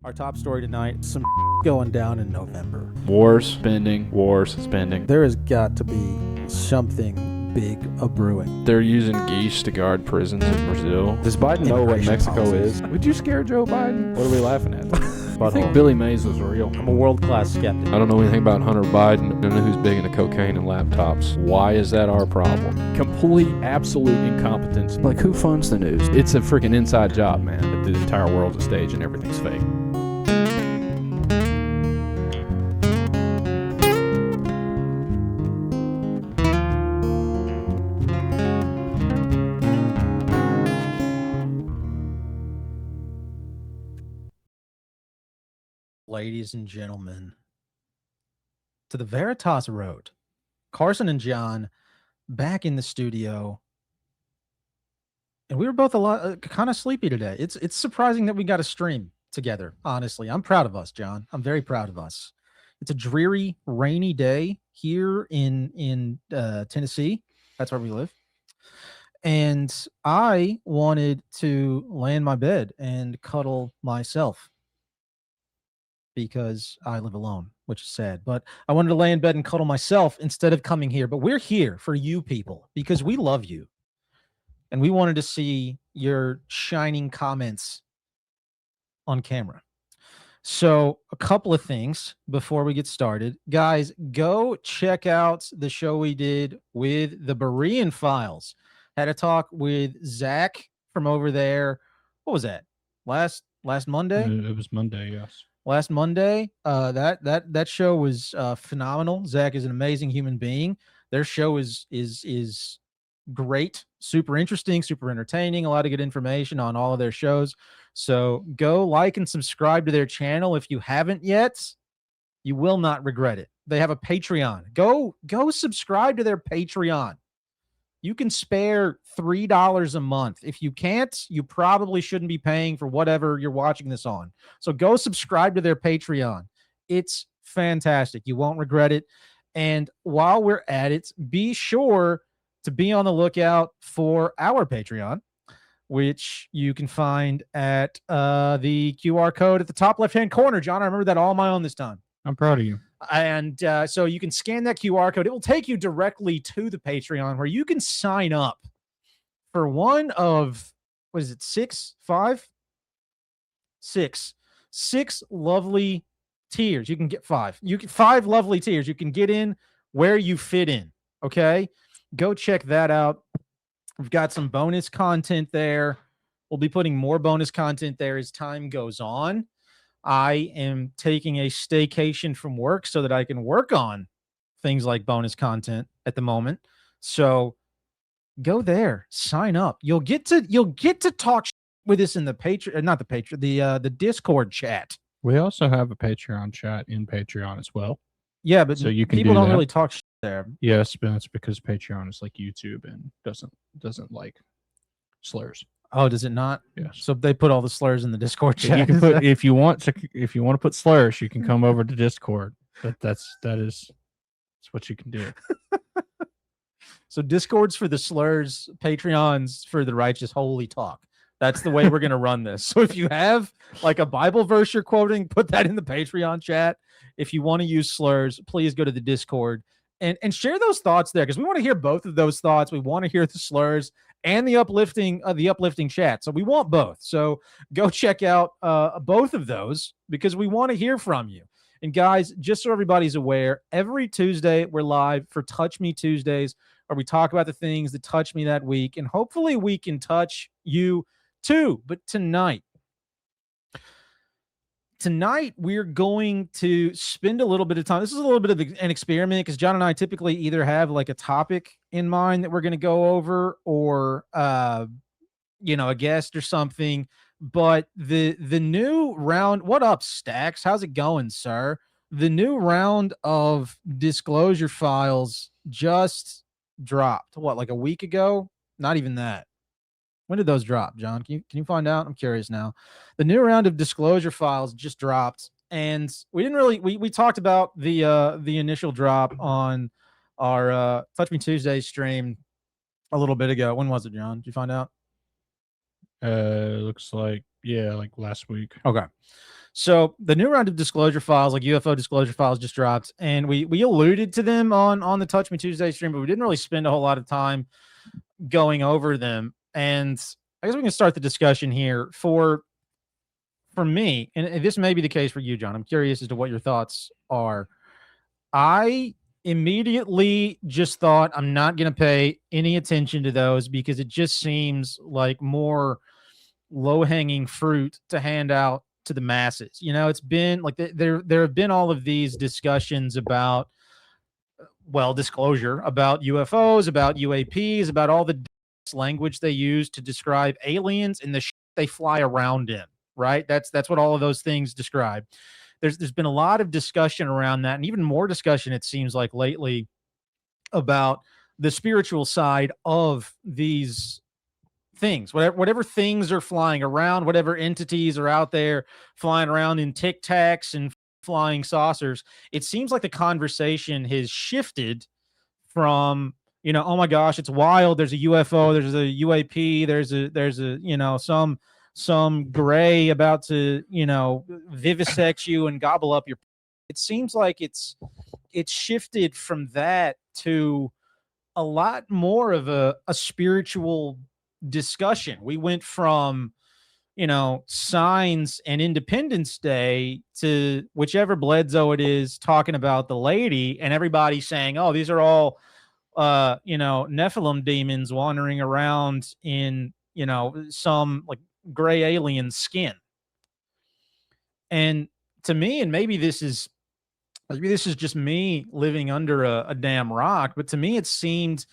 Our top story tonight, some going down in November. Wars, spending. There has got to be something big a-brewing. They're using geese to guard prisons in Brazil. Does Biden know what Immigration Mexico policies. is? Would you scare Joe Biden? What are we laughing at? I think Billy Mays was real. I'm a world-class skeptic. I don't know anything about Hunter Biden. I don't know who's big into cocaine and laptops. Why is that our problem? Complete, absolute incompetence. Like, who funds the news? It's a freaking inside job, man. That the entire world's a stage and everything's fake. Ladies and gentlemen, to the Veritas Road. Carson and John back in the studio. And we were both kind of sleepy today. It's surprising that we got a stream together, honestly. I'm proud of us, John. I'm very proud of us. It's a dreary, rainy day here in Tennessee. That's where we live. And I wanted to lay in my bed and cuddle myself, because I live alone, which is sad. But I wanted to lay in bed and cuddle myself instead of coming here. But we're here for you people because we love you. And we wanted to see your shining comments on camera. So a couple of things before we get started. Guys, go check out the show we did with the Berean files. Had a talk with Zach from over there. What was that? Last Monday? It was Monday, yes. Last Monday. That show was phenomenal. Zach is an amazing human being. Their show is great, super interesting, super entertaining, a lot of good information on all of their shows. So go like and subscribe to their channel if you haven't yet. You will not regret it. They have a Patreon. Go subscribe to their Patreon. You can spare $3 a month. If you can't, you probably shouldn't be paying for whatever you're watching this on. So go subscribe to their Patreon. It's fantastic. You won't regret it. And while we're at it, be sure to be on the lookout for our Patreon, which you can find at the QR code at the top left-hand corner. John, I remember that all on my own this time. I'm proud of you. And so you can scan that QR code. It will take you directly to the Patreon where you can sign up for one of, what is it, six lovely tiers. You can get five. You get 5 lovely tiers. You can get in where you fit in. Okay. Go check that out. We've got some bonus content there. We'll be putting more bonus content there as time goes on. I am taking a staycation from work so that I can work on things like bonus content at the moment. So go there, sign up. You'll get to talk with us in the the Discord chat. We also have a Patreon chat in Patreon as well. Yeah, but so you can people do don't that. really talk there. Yes, but it's because Patreon is like YouTube and doesn't like slurs. Oh, does it not? Yes. So they put all the slurs in the Discord chat. You can put if you want to put slurs, you can come over to Discord. But that's what you can do. So Discord's for the slurs, Patreon's for the righteous holy talk. That's the way we're going to run this. So if you have like a Bible verse you're quoting, put that in the Patreon chat. If you want to use slurs, please go to the Discord and share those thoughts there, because we want to hear both of those thoughts. We want to hear the slurs and the uplifting chat. So we want both. So go check out both of those, because we want to hear from you. And guys, just so everybody's aware, every Tuesday we're live for Touch Me Tuesdays, where we talk about the things that touch me that week, and hopefully we can touch you too. But tonight we're going to spend a little bit of time. This is a little bit of an experiment, because John and I typically either have like a topic in mind that we're going to go over, or a guest or something. But the new round, what up, Stacks? How's it going, sir? The new round of disclosure files just dropped. What, like a week ago? Not even that. When did those drop, John? Can you find out? I'm curious now. The new round of disclosure files just dropped, and we didn't really we talked about the initial drop on our Touch Me Tuesday stream a little bit ago. When was it, John? Did you find out? Looks like, yeah, like last week. Okay. So the new round of disclosure files, like UFO disclosure files, just dropped, and we alluded to them on the Touch Me Tuesday stream, but we didn't really spend a whole lot of time going over them. And I guess we can start the discussion here. For me, and this may be the case for you, John. I'm curious as to what your thoughts are. I immediately just thought I'm not going to pay any attention to those because it just seems like more low-hanging fruit to hand out to the masses. You know, it's been like there have been all of these discussions about, well, disclosure about UFOs, about UAPs, about all the language they use to describe aliens and the they fly around in, right? That's what all of those things describe. There's been a lot of discussion around that, and even more discussion, it seems like lately, about the spiritual side of these things. Whatever things are flying around, whatever entities are out there flying around in tic tacs and flying saucers, it seems like the conversation has shifted from, you know, oh my gosh, it's wild, there's a UFO, there's a UAP, there's a you know, some gray about to, you know, vivisect you and gobble up your. It seems like it's shifted from that to a lot more of a spiritual discussion. We went from, you know, signs and Independence Day to whichever Bledsoe it is talking about the lady, and everybody saying, oh, these are all you know, Nephilim demons wandering around in, you know, some like gray alien skin. And to me, and maybe this is just me living under a damn rock, but to me it seemed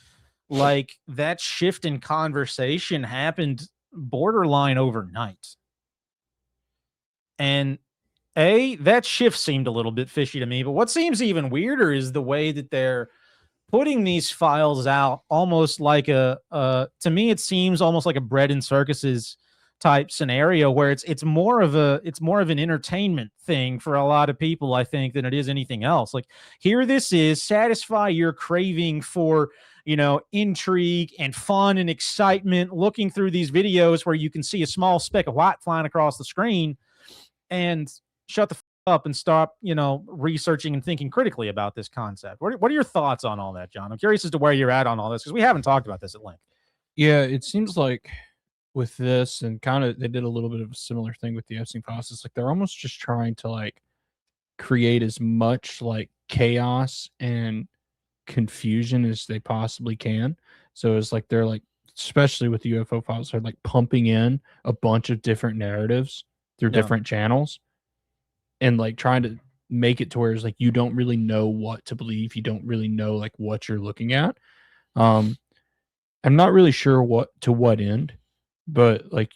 like that shift in conversation happened borderline overnight. And that shift seemed a little bit fishy to me, but what seems even weirder is the way that they're putting these files out almost like to me it seems almost like a bread and circuses type scenario where it's more of an entertainment thing for a lot of people, I think, than it is anything else. Like, here this is, satisfy your craving for, you know, intrigue and fun and excitement, looking through these videos where you can see a small speck of white flying across the screen, and shut the up and stop, you know, researching and thinking critically about this concept. What are your thoughts on all that, John? I'm curious as to where you're at on all this, because we haven't talked about this at length. Yeah, it seems like with this, and kind of they did a little bit of a similar thing with the Epstein files. It's like they're almost just trying to like create as much like chaos and confusion as they possibly can. So it's like they're like, especially with the UFO files, they're like pumping in a bunch of different narratives through different channels, and like trying to make it to where it's like you don't really know what to believe. You don't really know like what you're looking at. I'm not really sure what end, but like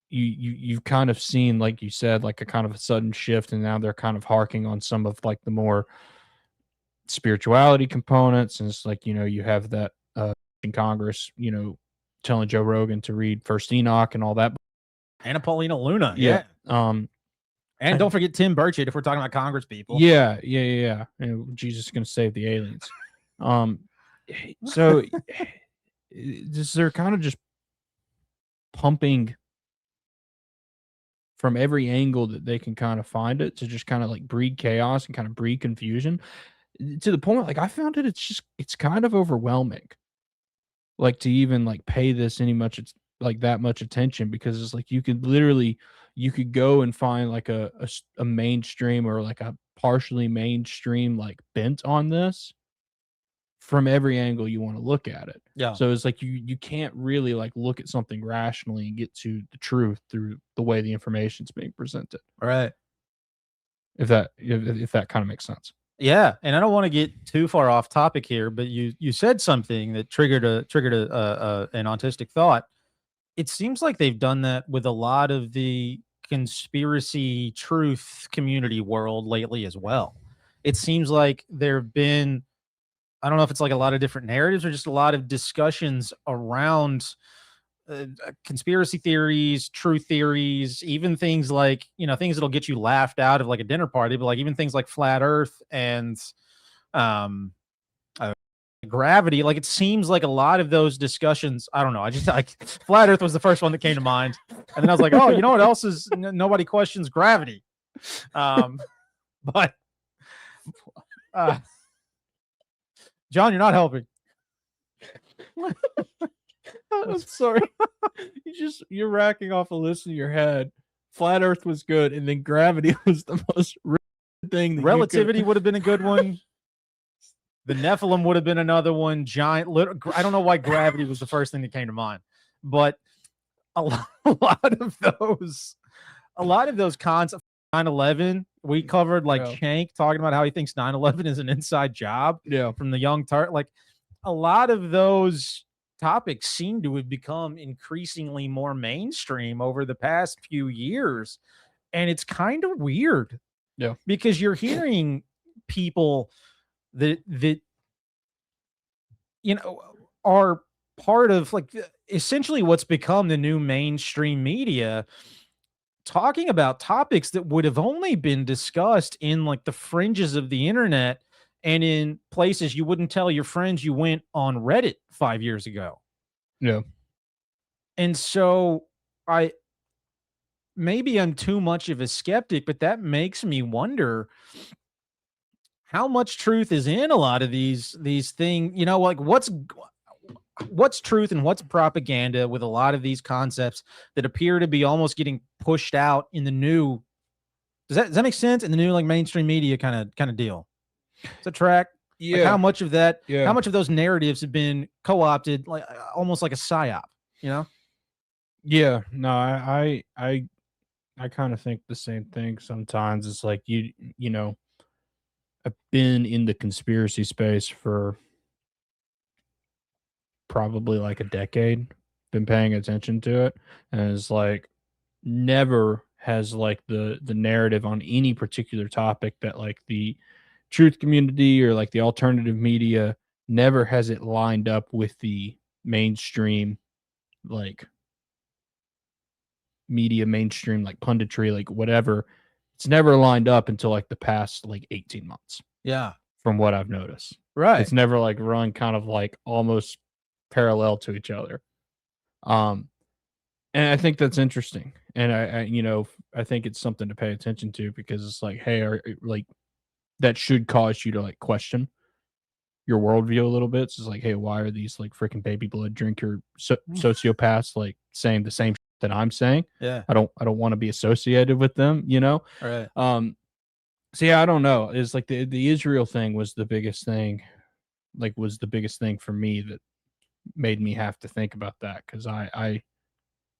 you've kind of seen, like you said, like a kind of a sudden shift, and now they're kind of harking on some of like the more spirituality components. And it's like, you know, you have that in Congress, you know, telling Joe Rogan to read First Enoch and all that. Anna Paulina Luna. Yeah. And don't forget Tim Burchett if we're talking about Congress people. Yeah. And Jesus is going to save the aliens. So they're kind of just pumping from every angle that they can kind of find it to just kind of like breed chaos and kind of breed confusion, to the point like I found it's kind of overwhelming, like to even like pay this that much attention, because it's like you could go and find like a mainstream or like a partially mainstream like bent on this from every angle you want to look at it. Yeah. So it's like you can't really like look at something rationally and get to the truth through the way the information's being presented. All right. If that kind of makes sense. Yeah, and I don't want to get too far off topic here, but you said something that triggered an autistic thought. It seems like they've done that with a lot of the conspiracy truth community world lately as well. It seems like there have been, I don't know if it's like a lot of different narratives or just a lot of discussions around conspiracy theories, truth theories, even things like, you know, things that'll get you laughed out of like a dinner party, but like even things like flat earth and gravity. Like, it seems like a lot of those discussions, I don't know, I just like flat earth was the first one that came to mind, and then I was like, oh, you know what else is nobody questions? Gravity. But John, you're not helping. I'm sorry. You're racking off a list in your head. Flat Earth was good, and then gravity was the most thing. That Relativity would have been a good one. The Nephilim would have been another one. Giant. I don't know why gravity was the first thing that came to mind, but a lot of those concepts. 9/11, we covered like Shank talking about how he thinks 9/11 is an inside job. Yeah, from the Young Turk. Like a lot of those topics seem to have become increasingly more mainstream over the past few years, and it's kind of weird. Yeah, because you're hearing people that are part of like essentially what's become the new mainstream media, talking about topics that would have only been discussed in like the fringes of the internet and in places you wouldn't tell your friends you went on Reddit 5 years ago. Yeah. And so maybe I'm too much of a skeptic, but that makes me wonder how much truth is in a lot of these things, like what's truth and what's propaganda with a lot of these concepts that appear to be almost getting pushed out in the new. Does that make sense? In the new like mainstream media kind of deal. Does that track? Yeah. Like how much of that? Yeah. How much of those narratives have been co-opted, like almost like a psyop? Yeah. No, I kind of think the same thing. Sometimes it's like I've been in the conspiracy space for probably like a decade, been paying attention to it, and it's like never has like the narrative on any particular topic that like the truth community or like the alternative media, never has it lined up with the mainstream like media, mainstream like punditry, like whatever. It's never lined up until like the past like 18 months. Yeah. From what I've noticed. Right. It's never like run kind of like almost parallel to each other. And I think that's interesting. And I think it's something to pay attention to, because it's like, hey, like that should cause you to like question your worldview a little bit. So it's like, hey, why are these like freaking baby blood drinker sociopaths like saying the same shit that I'm saying? Yeah. I don't want to be associated with them, Right. So yeah, I don't know. It's like the Israel thing was the biggest thing, for me that made me have to think about that, because I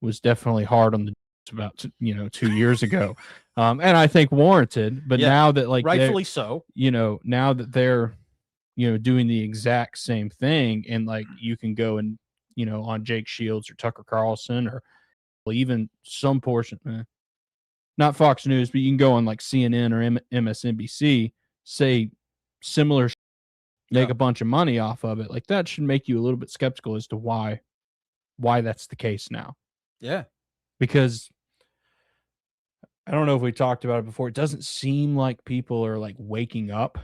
was definitely hard on the about 2 years ago, and I think warranted. But now that like rightfully so, now that they're doing the exact same thing, and like you can go and on Jake Shields or Tucker Carlson or even some portion. Not Fox News, but you can go on like CNN or MSNBC, say similar, make a bunch of money off of it. Like that should make you a little bit skeptical as to why that's the case now. Yeah. Because I don't know if we talked about it before. It doesn't seem like people are like waking up,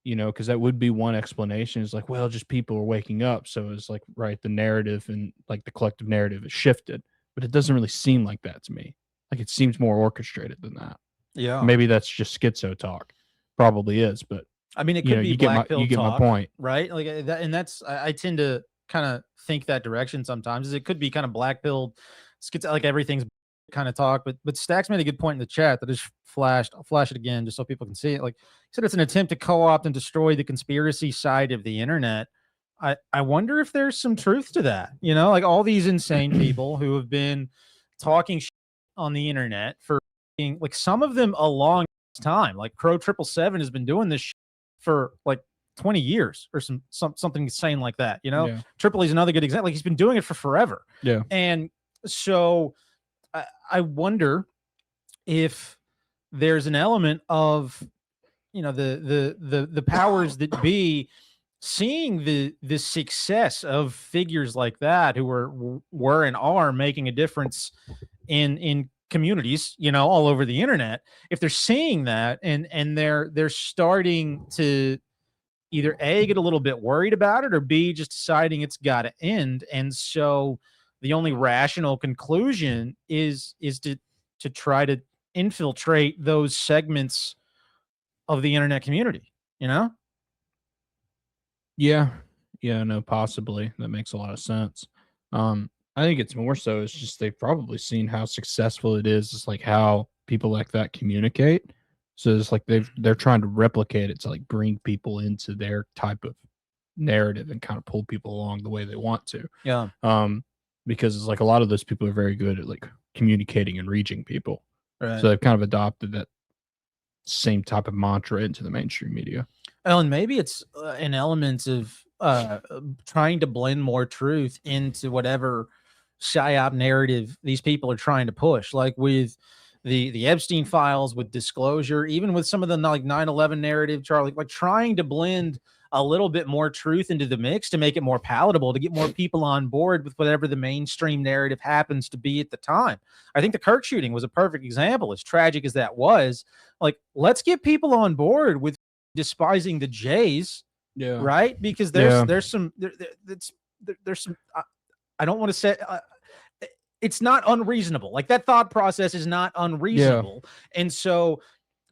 because that would be one explanation. Is like, well, just people are waking up. So it's like, right, the narrative and like the collective narrative is shifted, but it doesn't really seem like that to me. Like it seems more orchestrated than that. Yeah. Maybe that's just schizo talk. Probably is, but I mean, it could be black pill talk. You get my point, right? Like that, and that's I tend to kind of think that direction sometimes. Is it could be kind of black pilled, like everything's kind of talk. But Stacks made a good point in the chat that just flashed. I'll flash it again just so people can see it. Like he said, it's an attempt to co-opt and destroy the conspiracy side of the internet. I wonder if there's some truth to that. Like all these insane people who have been talking on the internet for like some of them a long time. Like Crow 777 has been doing this for like 20 years or something insane like that. Tripoli's another good example. Like he's been doing it for forever. Yeah. And so I wonder if there's an element of the powers that be seeing the success of figures like that who were and are making a difference in communities, all over the internet. If they're seeing that and they're starting to either A, get a little bit worried about it, or B, just deciding it's got to end. And so the only rational conclusion is to try to infiltrate those segments of the internet community, you know? Yeah. Yeah, no, possibly. That makes a lot of sense. I think it's more so it's just they've probably seen how successful it is. It's like how people like that communicate. So it's like they're trying to replicate it to like bring people into their type of narrative and kind of pull people along the way they want to. Yeah. Because it's like a lot of those people are very good at like communicating and reaching people. Right. So they've kind of adopted that same type of mantra into the mainstream media. Oh, and maybe it's an element of trying to blend more truth into whatever psyop narrative these people are trying to push, like with the Epstein files, with disclosure, even with some of the like 9/11 narrative, Charlie, like trying to blend a little bit more truth into the mix to make it more palatable, to get more people on board with whatever the mainstream narrative happens to be at the time. I think the Kirk shooting was a perfect example. As tragic as that was, like, let's get people on board with despising the Jays, Yeah. right? Because there's some I don't want to say it's not unreasonable. Like, that thought process is not unreasonable. And so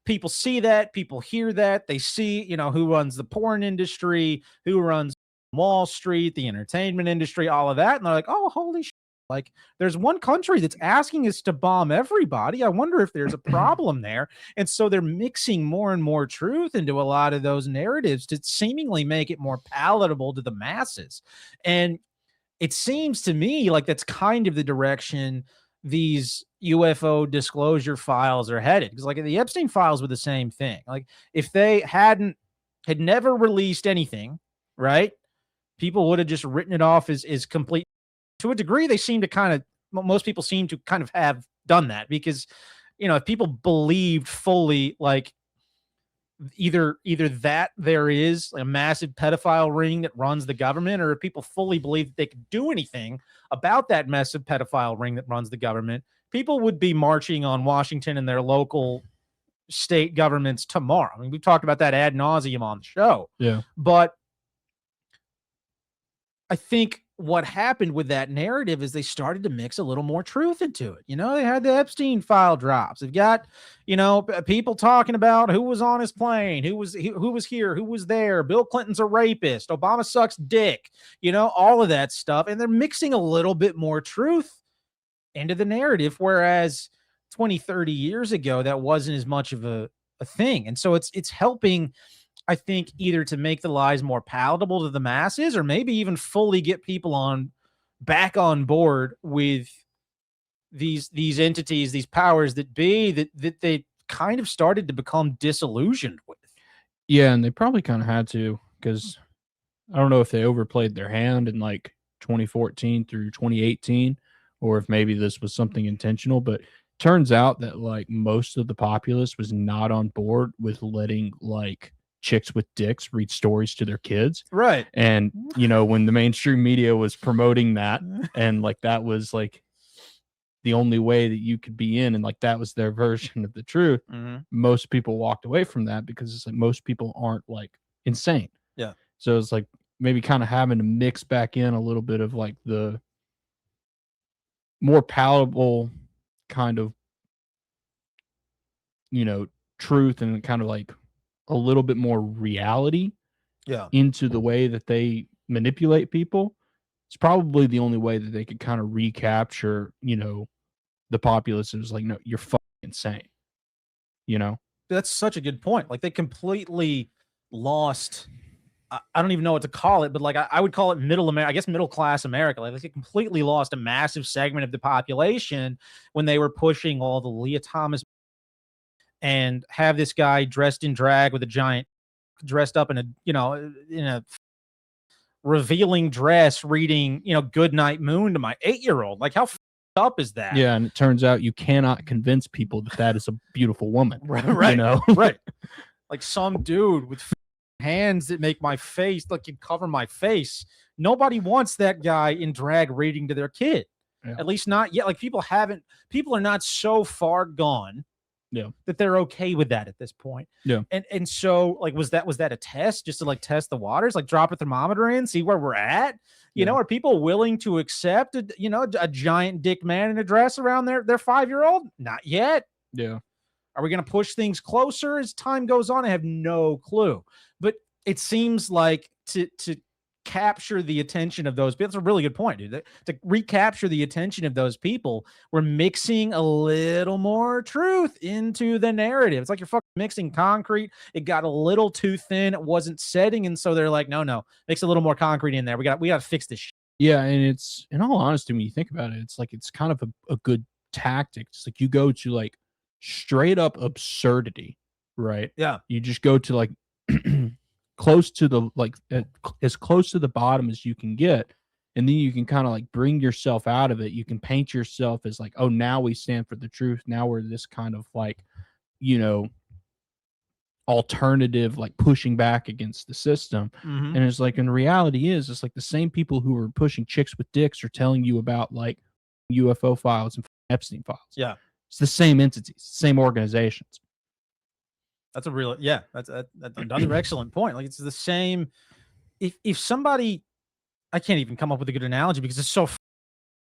people see that, people hear that, they see, you know, who runs the porn industry, who runs Wall Street, the entertainment industry, all of that. And they're like, oh, holy shit. Like, there's one country that's asking us to bomb everybody. I wonder if there's a problem there. And so they're mixing more and more truth into a lot of those narratives to seemingly make it more palatable to the masses. And it seems to me like that's kind of the direction these UFO disclosure files are headed. Because like the Epstein files were the same thing. Like, if they had never released anything, right, people would have just written it off as complete. To a degree, they seem to kind of, most people seem to kind of have done that, because, you know, if people believed fully, like, either that there is a massive pedophile ring that runs the government, or if people fully believe that they could do anything about that massive pedophile ring that runs the government, people would be marching on Washington and their local state governments tomorrow. I mean, we've talked about that ad nauseum on the show. Yeah. But I think what happened with that narrative is they started to mix a little more truth into it. You know, they had the Epstein file drops. They've got, you know, people talking about who was on his plane, who was here, who was there. Bill Clinton's a rapist. Obama sucks dick, you know, all of that stuff. And they're mixing a little bit more truth into the narrative. Whereas 20, 30 years ago, that wasn't as much of a thing. And so it's helping, I think, either to make the lies more palatable to the masses, or maybe even fully get people back on board with these entities, these powers that be, that they kind of started to become disillusioned with. Yeah, and they probably kind of had to, because I don't know if they overplayed their hand in like 2014 through 2018, or if maybe this was something intentional, but turns out that like most of the populace was not on board with letting like chicks with dicks read stories to their kids. Right. And, you know, when the mainstream media was promoting that, and like that was like the only way that you could be in, and like that was their version of the truth, most people walked away from that, because it's like most people aren't like insane. Yeah. So it's like maybe kind of having to mix back in a little bit of like the more palatable kind of, you know, truth, and kind of like a little bit more reality into the way that they manipulate people. It's probably the only way that they could kind of recapture, you know, the populace. Is like, no, you're fucking insane, you know? That's such a good point. Like, they completely lost, I don't even know what to call it, but like I would call it middle America, I guess middle class America. Like, they completely lost a massive segment of the population when they were pushing all the Leah Thomas and have this guy dressed in drag with a giant, dressed up in a, you know, in a revealing dress, reading, you know, Good Night Moon to my 8-year-old. Like, how up is that? Yeah, and it turns out you cannot convince people that that is a beautiful woman. Right. You know? Right. Like some dude with hands that make my face, like, can cover my face. Nobody wants that guy in drag reading to their kid. Yeah. At least not yet. Like, people are not so far gone that they're okay with that at this point. Yeah. And so, like, was that a test, just to like test the waters, like drop a thermometer in, see where we're at? You know, are people willing to accept a giant dick man in a dress around their 5-year-old? Not yet. Yeah. Are we going to push things closer as time goes on? I have no clue. But it seems like to capture the attention of those people. That's a really good point, dude. To recapture the attention of those people, we're mixing a little more truth into the narrative. It's like you're fucking mixing concrete. It got a little too thin. It wasn't setting. And so they're like, no, mix a little more concrete in there. We got to fix this shit. Yeah, and it's, in all honesty, when you think about it, it's like it's kind of a good tactic. It's like you go to like straight up absurdity, right? Yeah. You just go to like close to the as close to the bottom as you can get, and then you can kind of like bring yourself out of it. You can paint yourself as like, oh, now we stand for the truth. Now we're this kind of like, you know, alternative, like pushing back against the system. Mm-hmm. And it's like, in reality it's like the same people who are pushing chicks with dicks are telling you about like UFO files and Epstein files. Yeah, it's the same entities, same organizations. That's a real, yeah, that's another excellent point. Like, it's the same. If somebody, I can't even come up with a good analogy because it's so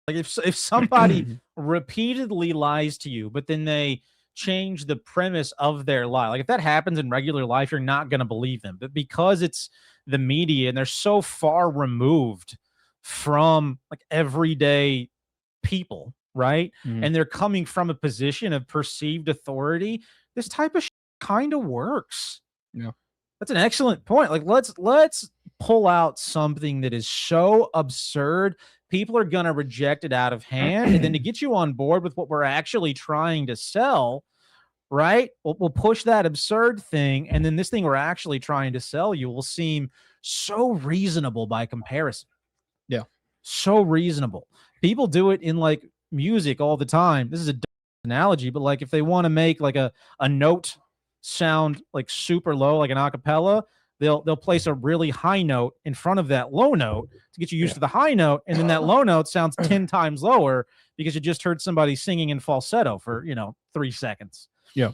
like, if somebody repeatedly lies to you, but then they change the premise of their lie. Like, if that happens in regular life, you're not going to believe them. But because it's the media and they're so far removed from like everyday people, right? Mhm. And they're coming from a position of perceived authority, this type of kind of works. Yeah. That's an excellent point. Like, let's pull out something that is so absurd, people are going to reject it out of hand. And then to get you on board with what we're actually trying to sell, right? We'll push that absurd thing. And then this thing we're actually trying to sell you will seem so reasonable by comparison. Yeah. So reasonable. People do it in like music all the time. This is a analogy, but like if they want to make like a note sound like super low, like an acapella, they'll place a really high note in front of that low note to get you used to the high note, and then that low note sounds 10 times lower because you just heard somebody singing in falsetto for 3 seconds. Yeah.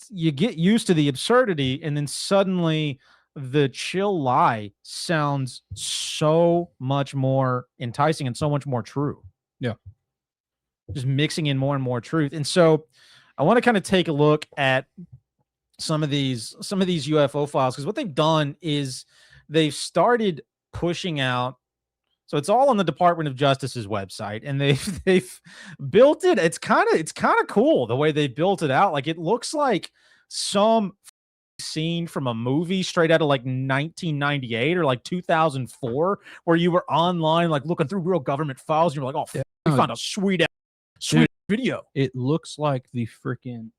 You get used to the absurdity, and then suddenly the chill lie sounds so much more enticing and so much more true. Yeah. Just mixing in more and more truth. And so I want to kind of take a look at some of these UFO files, because what they've done is they've started pushing out. So it's all on the Department of Justice's website, and they've built it. It's kind of cool the way they built it out. Like, it looks like some scene from a movie straight out of like 1998 or like 2004, where you were online like looking through real government files, and you're like, oh, we found a sweet video. It looks like the freaking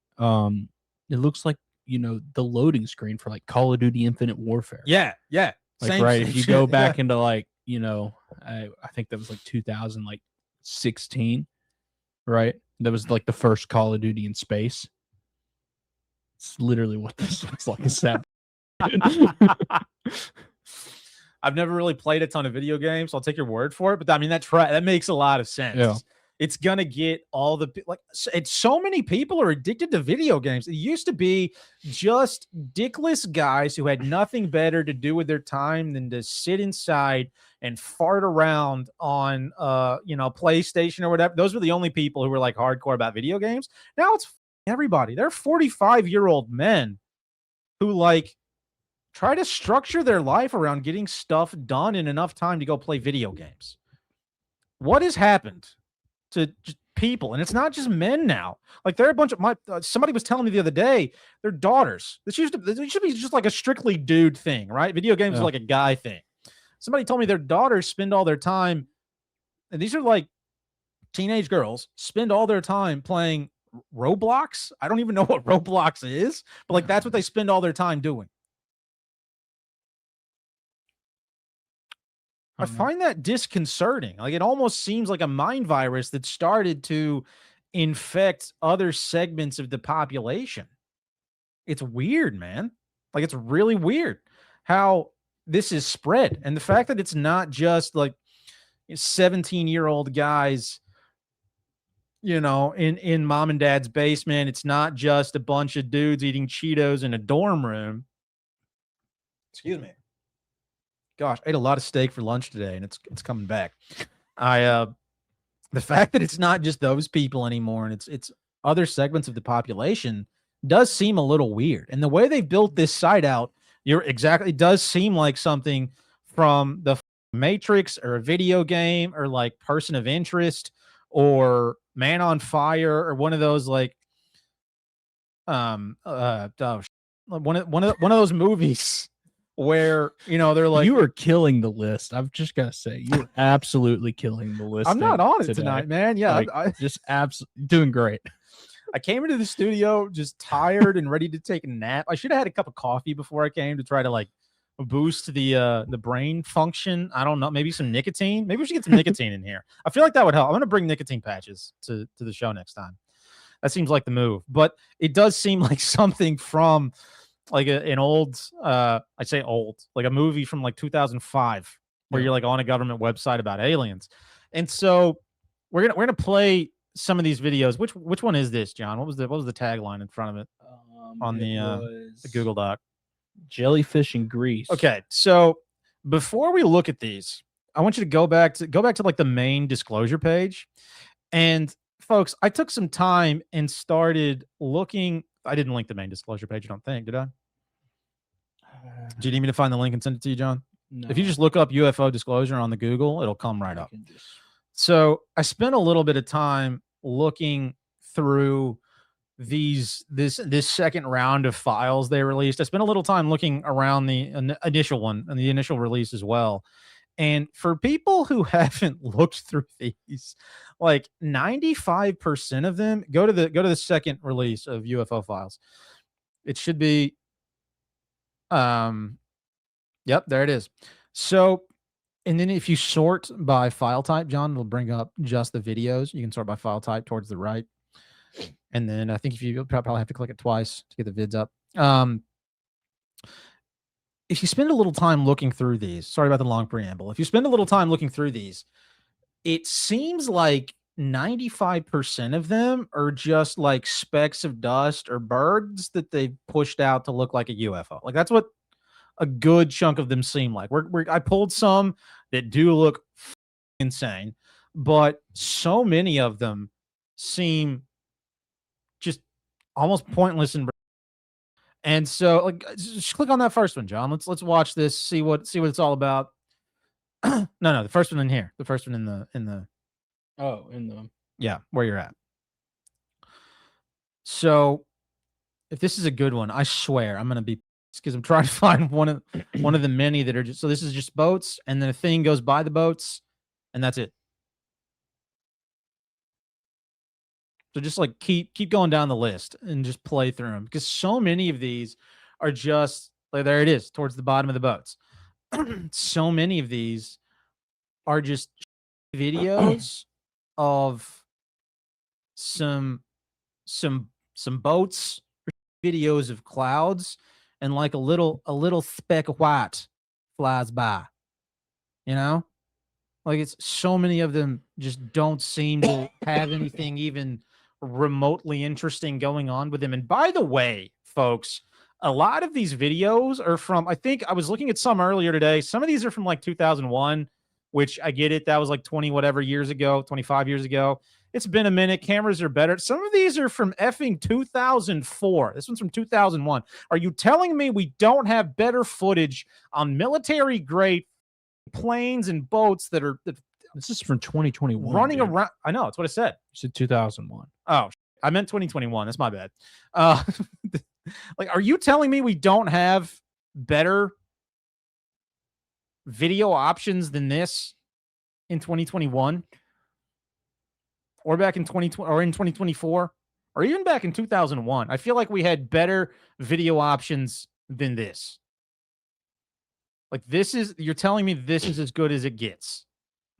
it looks like the loading screen for like Call of Duty Infinite Warfare. Yeah. Like, same, right, same if you shit, go back into like I think that was like 2016, right? That was like the first Call of Duty in space. It's literally what this looks like. Is that I've never really played a ton of video games, so I'll take your word for it. But I mean, that makes a lot of sense. Yeah. It's gonna get all the it's so many people are addicted to video games. It used to be just dickless guys who had nothing better to do with their time than to sit inside and fart around on PlayStation or whatever. Those were the only people who were like hardcore about video games. Now it's everybody. They're 45-year-old men who like try to structure their life around getting stuff done in enough time to go play video games. What has happened to just people? And it's not just men now. Like, there are a bunch of somebody was telling me the other day, their daughters. This should be just like a strictly dude thing, right? Video games are like a guy thing. Somebody told me their daughters spend all their time, and these are like teenage girls, spend all their time playing Roblox. I don't even know what Roblox is, but like that's what they spend all their time doing. I find that disconcerting. Like, it almost seems like a mind virus that started to infect other segments of the population. It's weird, man. Like, it's really weird how this is spread. And the fact that it's not just like 17-year-old guys, in mom and dad's basement. It's not just a bunch of dudes eating Cheetos in a dorm room. Excuse me. Gosh, I ate a lot of steak for lunch today, and it's coming back. The fact that it's not just those people anymore, and other segments of the population does seem a little weird. And the way they built this site out, it does seem like something from the Matrix or a video game or like Person of Interest or Man on Fire or one of those like one of those movies where they're like, you are killing the list. I've just got to say, you are absolutely killing the list. I'm not on it tonight, man. Yeah, like, just absolutely doing great. I came into the studio just tired and ready to take a nap. I should have had a cup of coffee before I came to try to like boost the brain function. I don't know, maybe some nicotine. Maybe we should get some nicotine in here. I feel like that would help. I'm gonna bring nicotine patches to the show next time. That seems like the move. But it does seem like something from like an old, I'd say old, like a movie from like 2005, where you're like on a government website about aliens. And so we're gonna play some of these videos. Which one is this, John? What was the tagline in front of it on the Google Doc? Jellyfish in Greece. Okay, so before we look at these, I want you to go back to like the main disclosure page. And folks, I took some time and started looking. I didn't link the main disclosure page, I don't think, did I? Do you need me to find the link and send it to you, John? No. If you just look up UFO disclosure on the Google, it'll come right up. So I spent a little bit of time looking through this second round of files they released. I spent a little time looking around the initial one and the initial release as well. And for people who haven't looked through these, like 95% of them go to the second release of UFO files. It should be yep, there it is. So, and then if you sort by file type, John, it'll bring up just the videos. You can sort by file type towards the right. And then I think if you probably have to click it twice to get the vids up. If you spend a little time looking through these, sorry about the long preamble. If you spend a little time looking through these, it seems like 95% of them are just like specks of dust or birds that they pushed out to look like a UFO. Like that's what a good chunk of them seem like. I pulled some that do look insane, but so many of them seem just almost pointless and so like just click on that first one, John. Let's watch this, see what it's all about. no, the first one in here. The first one in the yeah, where you're at. So if this is a good one, I swear I'm gonna be, because I'm trying to find one of the many that are just, so this is just boats, and then a thing goes by the boats, and that's it. So just like keep going down the list and just play through them, because so many of these are just like, there it is towards the bottom of the boats. So many of these are just videos of some boats, videos of clouds, and like a little speck of white flies by. Like it's so many of them just don't seem to have anything even remotely interesting going on with them. And by the way, folks, a lot of these videos are from, I think I was looking at some earlier today. Some of these are from like 2001, which I get it. That was like 20 whatever years ago, 25 years ago. It's been a minute. Cameras are better. Some of these are from effing 2004. This one's from 2001. Are you telling me we don't have better footage on military grade planes and boats that are this is from 2021 running around? I know, that's what I said. You said 2001. Oh, I meant 2021. That's my bad. Like, are you telling me we don't have better video options than this in 2021, or back in 2020, or in 2024, or even back in 2001? I feel like we had better video options than this. Like, you're telling me this is as good as it gets.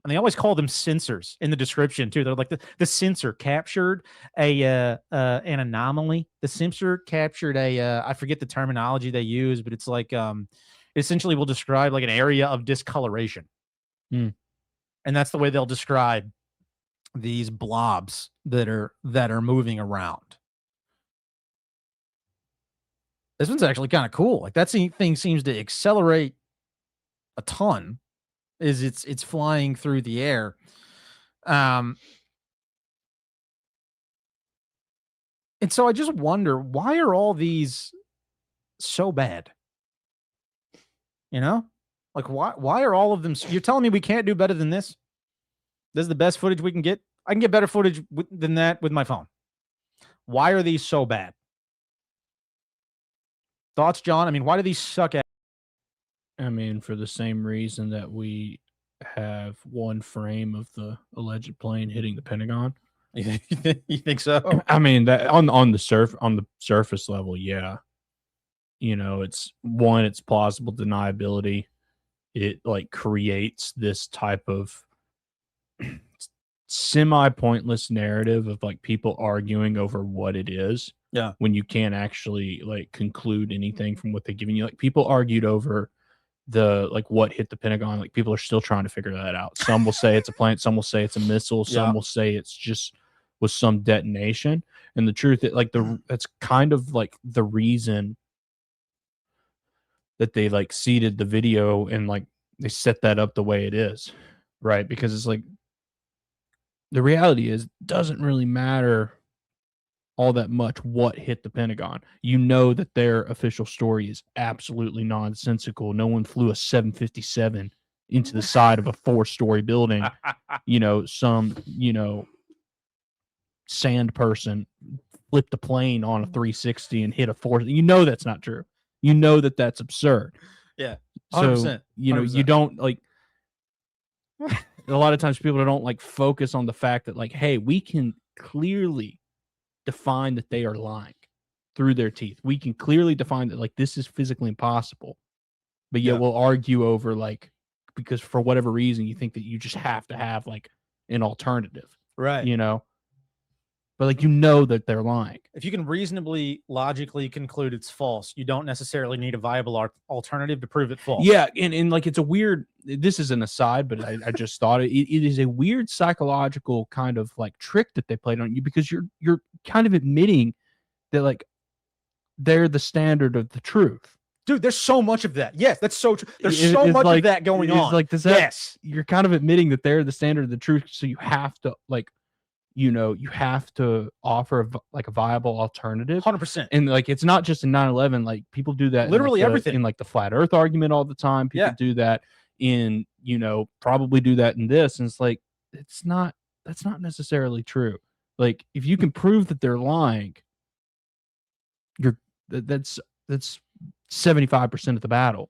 And they always call them sensors in the description too. They're like the sensor captured an anomaly. The sensor captured I forget the terminology they use, but it's like essentially will describe like an area of discoloration. And that's the way they'll describe these blobs that are moving around. This one's actually kind of cool. Like that thing seems to accelerate a ton. It's flying through the air. And so I just wonder, why are all these so bad? You know, like why are all of them? You're telling me we can't do better than this? This is the best footage we can get. I can get better footage than that with my phone. Why are these so bad? Thoughts, John? I mean, why do these suck at? I mean, for the same reason that we have one frame of the alleged plane hitting the Pentagon. You think so? I mean, that on the surface level, yeah. You know, it's plausible deniability. It like creates this type of semi-pointless narrative of like people arguing over what it is. Yeah. When you can't actually like conclude anything from what they're giving you. Like people argued over the like what hit the Pentagon. Like people are still trying to figure that out. Some will say it's a plane, some will say it's a missile, some will say it's just was some detonation. And the truth is like that's kind of like the reason that they like seeded the video and like they set that up the way it is, right? Because it's like the reality is it doesn't really matter all that much what hit the Pentagon. You know that their official story is absolutely nonsensical. No one flew a 757 into the side of a 4-story building. You know, some, you know, sand person flipped a plane on a 360 and hit a 4. You know that's not true. You know that that's absurd. Yeah. 100%. So, you know, 100%. you don't like a lot of times people don't like focus on the fact that like, hey, we can clearly define that they are lying through their teeth. We can clearly define that like this is physically impossible. But yet we'll argue over like because for whatever reason you think that you just have to have like an alternative. Right. You know? But like you know that they're lying. If you can reasonably logically conclude it's false, you don't necessarily need a viable alternative to prove it false. Yeah, and like it's a weird. This is an aside, but I just thought it is a weird psychological kind of like trick that they played on you because you're kind of admitting that like they're the standard of the truth. Dude, there's so much of that. Yes, that's so true. There's so much of that going on. Like you're kind of admitting that they're the standard of the truth, so you have to like. You know, you have to offer like a viable alternative. 100%. And like, it's not just in 9/11, like people do that. Literally in, like, everything. In like the flat earth argument all the time. People do that in, you know, probably do that in this. And it's like, that's not necessarily true. Like if you can prove that they're lying, that's 75% of the battle.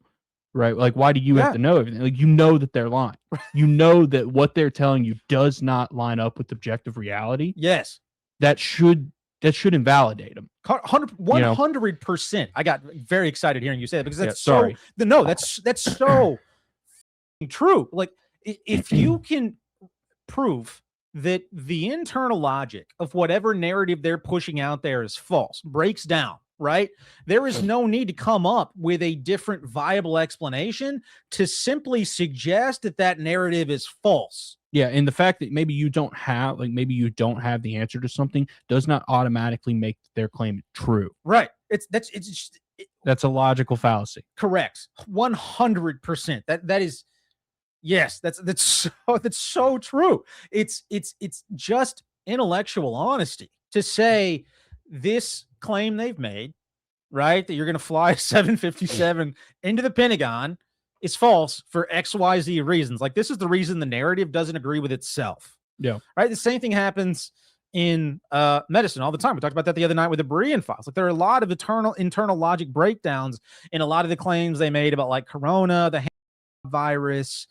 Right? Like, why do you have to know everything? Like, you know that they're lying. You know that what they're telling you does not line up with objective reality. Yes. That should invalidate them. 100%. I got very excited hearing you say that because that's that's so true. Like, if you can prove that the internal logic of whatever narrative they're pushing out there is false, breaks down, right? There is no need to come up with a different viable explanation to simply suggest that that narrative is false. Yeah, and the fact that maybe you don't have the answer to something does not automatically make their claim true. Right. That's a logical fallacy. Correct. 100%. That is yes, that's so true. It's just intellectual honesty to say this claim they've made, right, that you're going to fly a 757 into the Pentagon is false for XYZ reasons. Like, this is the reason the narrative doesn't agree with itself. Yeah. Right. The same thing happens in medicine all the time. We talked about that the other night with the Berean files. Like, there are a lot of internal logic breakdowns in a lot of the claims they made about like corona, the virus,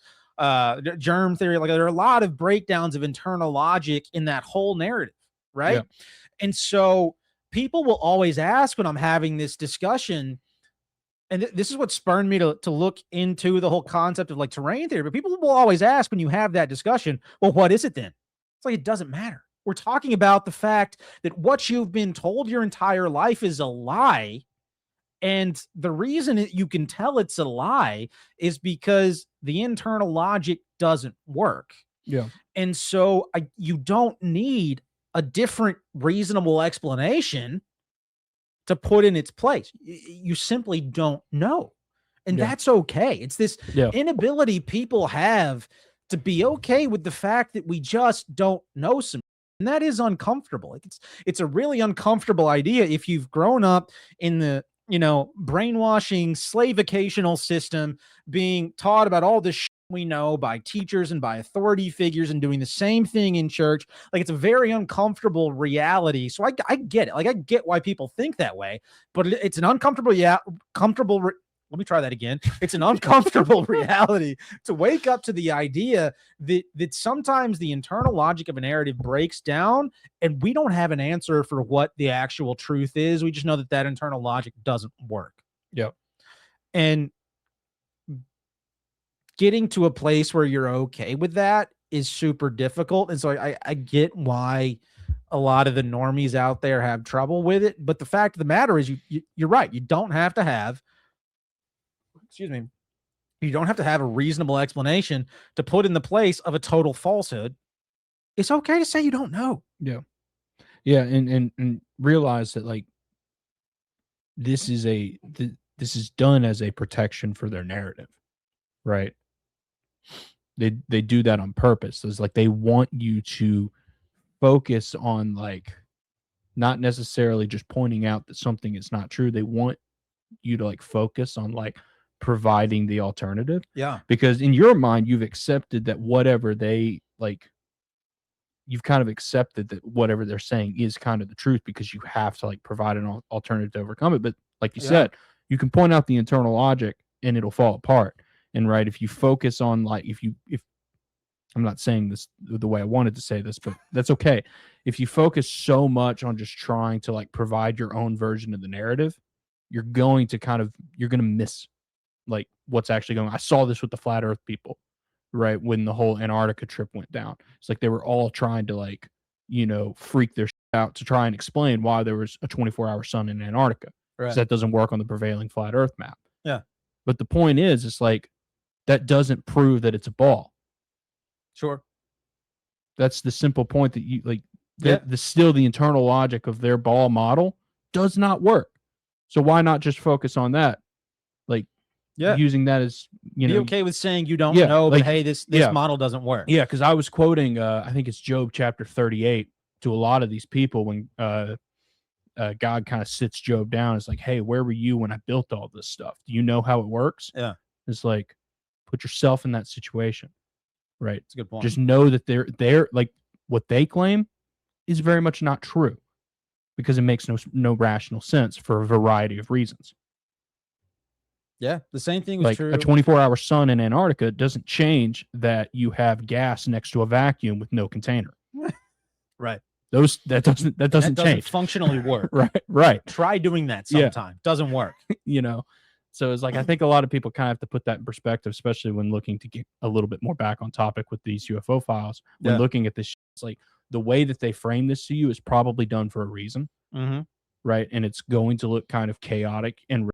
germ theory. Like, there are a lot of breakdowns of internal logic in that whole narrative. Right. Yeah. And so people will always ask when I'm having this discussion, and this is what spurred me to look into the whole concept of like terrain theory, but people will always ask when you have that discussion, well, what is it then? It's like, it doesn't matter. We're talking about the fact that what you've been told your entire life is a lie. And the reason that you can tell it's a lie is because the internal logic doesn't work. Yeah. And so you don't need a different reasonable explanation to put in its place. You simply don't know. And that's okay. It's this inability people have to be okay with the fact that we just don't know some And that is uncomfortable. It's a really uncomfortable idea if you've grown up in the, brainwashing slavicational system, being taught about all this shit we know by teachers and by authority figures and doing the same thing in church. Like, it's a very uncomfortable reality. So I get it. Like, I get why people think that way, but it's an uncomfortable, let me try that again. It's an uncomfortable reality to wake up to the idea that sometimes the internal logic of a narrative breaks down and we don't have an answer for what the actual truth is. We just know that internal logic doesn't work. Yep. And getting to a place where you're okay with that is super difficult. And so I get why a lot of the normies out there have trouble with it. But the fact of the matter is you're right. You don't have to have you don't have to have a reasonable explanation to put in the place of a total falsehood. It's okay to say you don't know. Yeah. Yeah. And realize that, like, this is done as a protection for their narrative, right? They do that on purpose. It's like they want you to focus on, like, not necessarily just pointing out that something is not true. They want you to, like, focus on, like, providing the alternative. Yeah. Because in your mind, you've accepted that whatever they, like, you've kind of accepted that whatever they're saying is kind of the truth, because you have to, like, provide an alternative to overcome it. But like you said, you can point out the internal logic and it'll fall apart. And right, if you focus on, like, if I'm not saying this the way I wanted to say this, but that's okay. If you focus so much on just trying to, like, provide your own version of the narrative, you're going to miss, like, what's actually going on. I saw this with the flat earth people, right? When the whole Antarctica trip went down, it's like they were all trying to, like, freak their shit out to try and explain why there was a 24-hour sun in Antarctica. Right. That doesn't work on the prevailing flat earth map. Yeah. But the point is, it's like, that doesn't prove that it's a ball. Sure. That's the simple point, that you, like, still the internal logic of their ball model does not work. So why not just focus on that? Like, using that as, be okay with saying you don't know, like, but hey, this model doesn't work. Yeah, because I was quoting, I think it's Job chapter 38 to a lot of these people when God kind of sits Job down. It's like, hey, where were you when I built all this stuff? Do you know how it works? Yeah. It's like, put yourself in that situation, right? That's a good point. Just know that they're like, what they claim is very much not true, because it makes no rational sense for a variety of reasons. Yeah, the same thing was like true. A 24-hour sun in Antarctica doesn't change that you have gas next to a vacuum with no container. Right. That doesn't change. Functionally work. Right. Try doing that sometime. Doesn't work. So it's like, I think a lot of people kind of have to put that in perspective, especially when looking to get a little bit more back on topic with these UFO files. When looking at this, it's like, the way that they frame this to you is probably done for a reason. Mm-hmm. Right. And it's going to look kind of chaotic and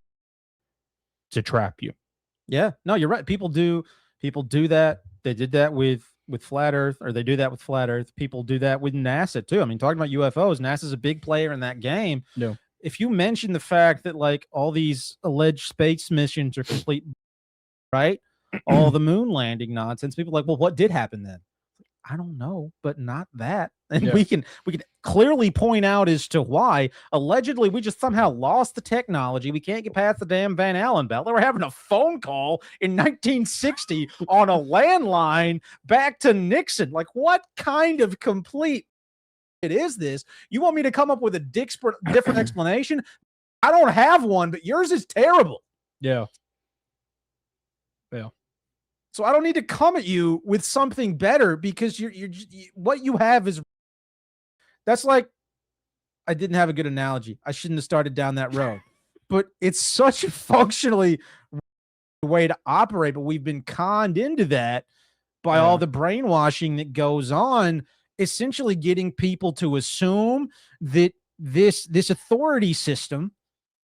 to trap you. Yeah, no, you're right. People do that. They did that with flat earth, or they do that with flat earth. People do that with NASA too. I mean, talking about UFOs, NASA's a big player in that game. No. If you mention the fact that, like, all these alleged space missions are complete, right? All the moon landing nonsense, people are like, well, what did happen then? I don't know, but not that. And we can clearly point out as to why. Allegedly, we just somehow lost the technology. We can't get past the damn Van Allen belt. They were having a phone call in 1960 on a landline back to Nixon. Like, what kind of complete it is this? You want me to come up with a different explanation? I don't have one, but yours is terrible. Yeah. So I don't need to come at you with something better, because what you have is, that's like, I didn't have a good analogy. I shouldn't have started down that road, but it's such a functionally way to operate, but we've been conned into that by all the brainwashing that goes on, essentially getting people to assume that this authority system,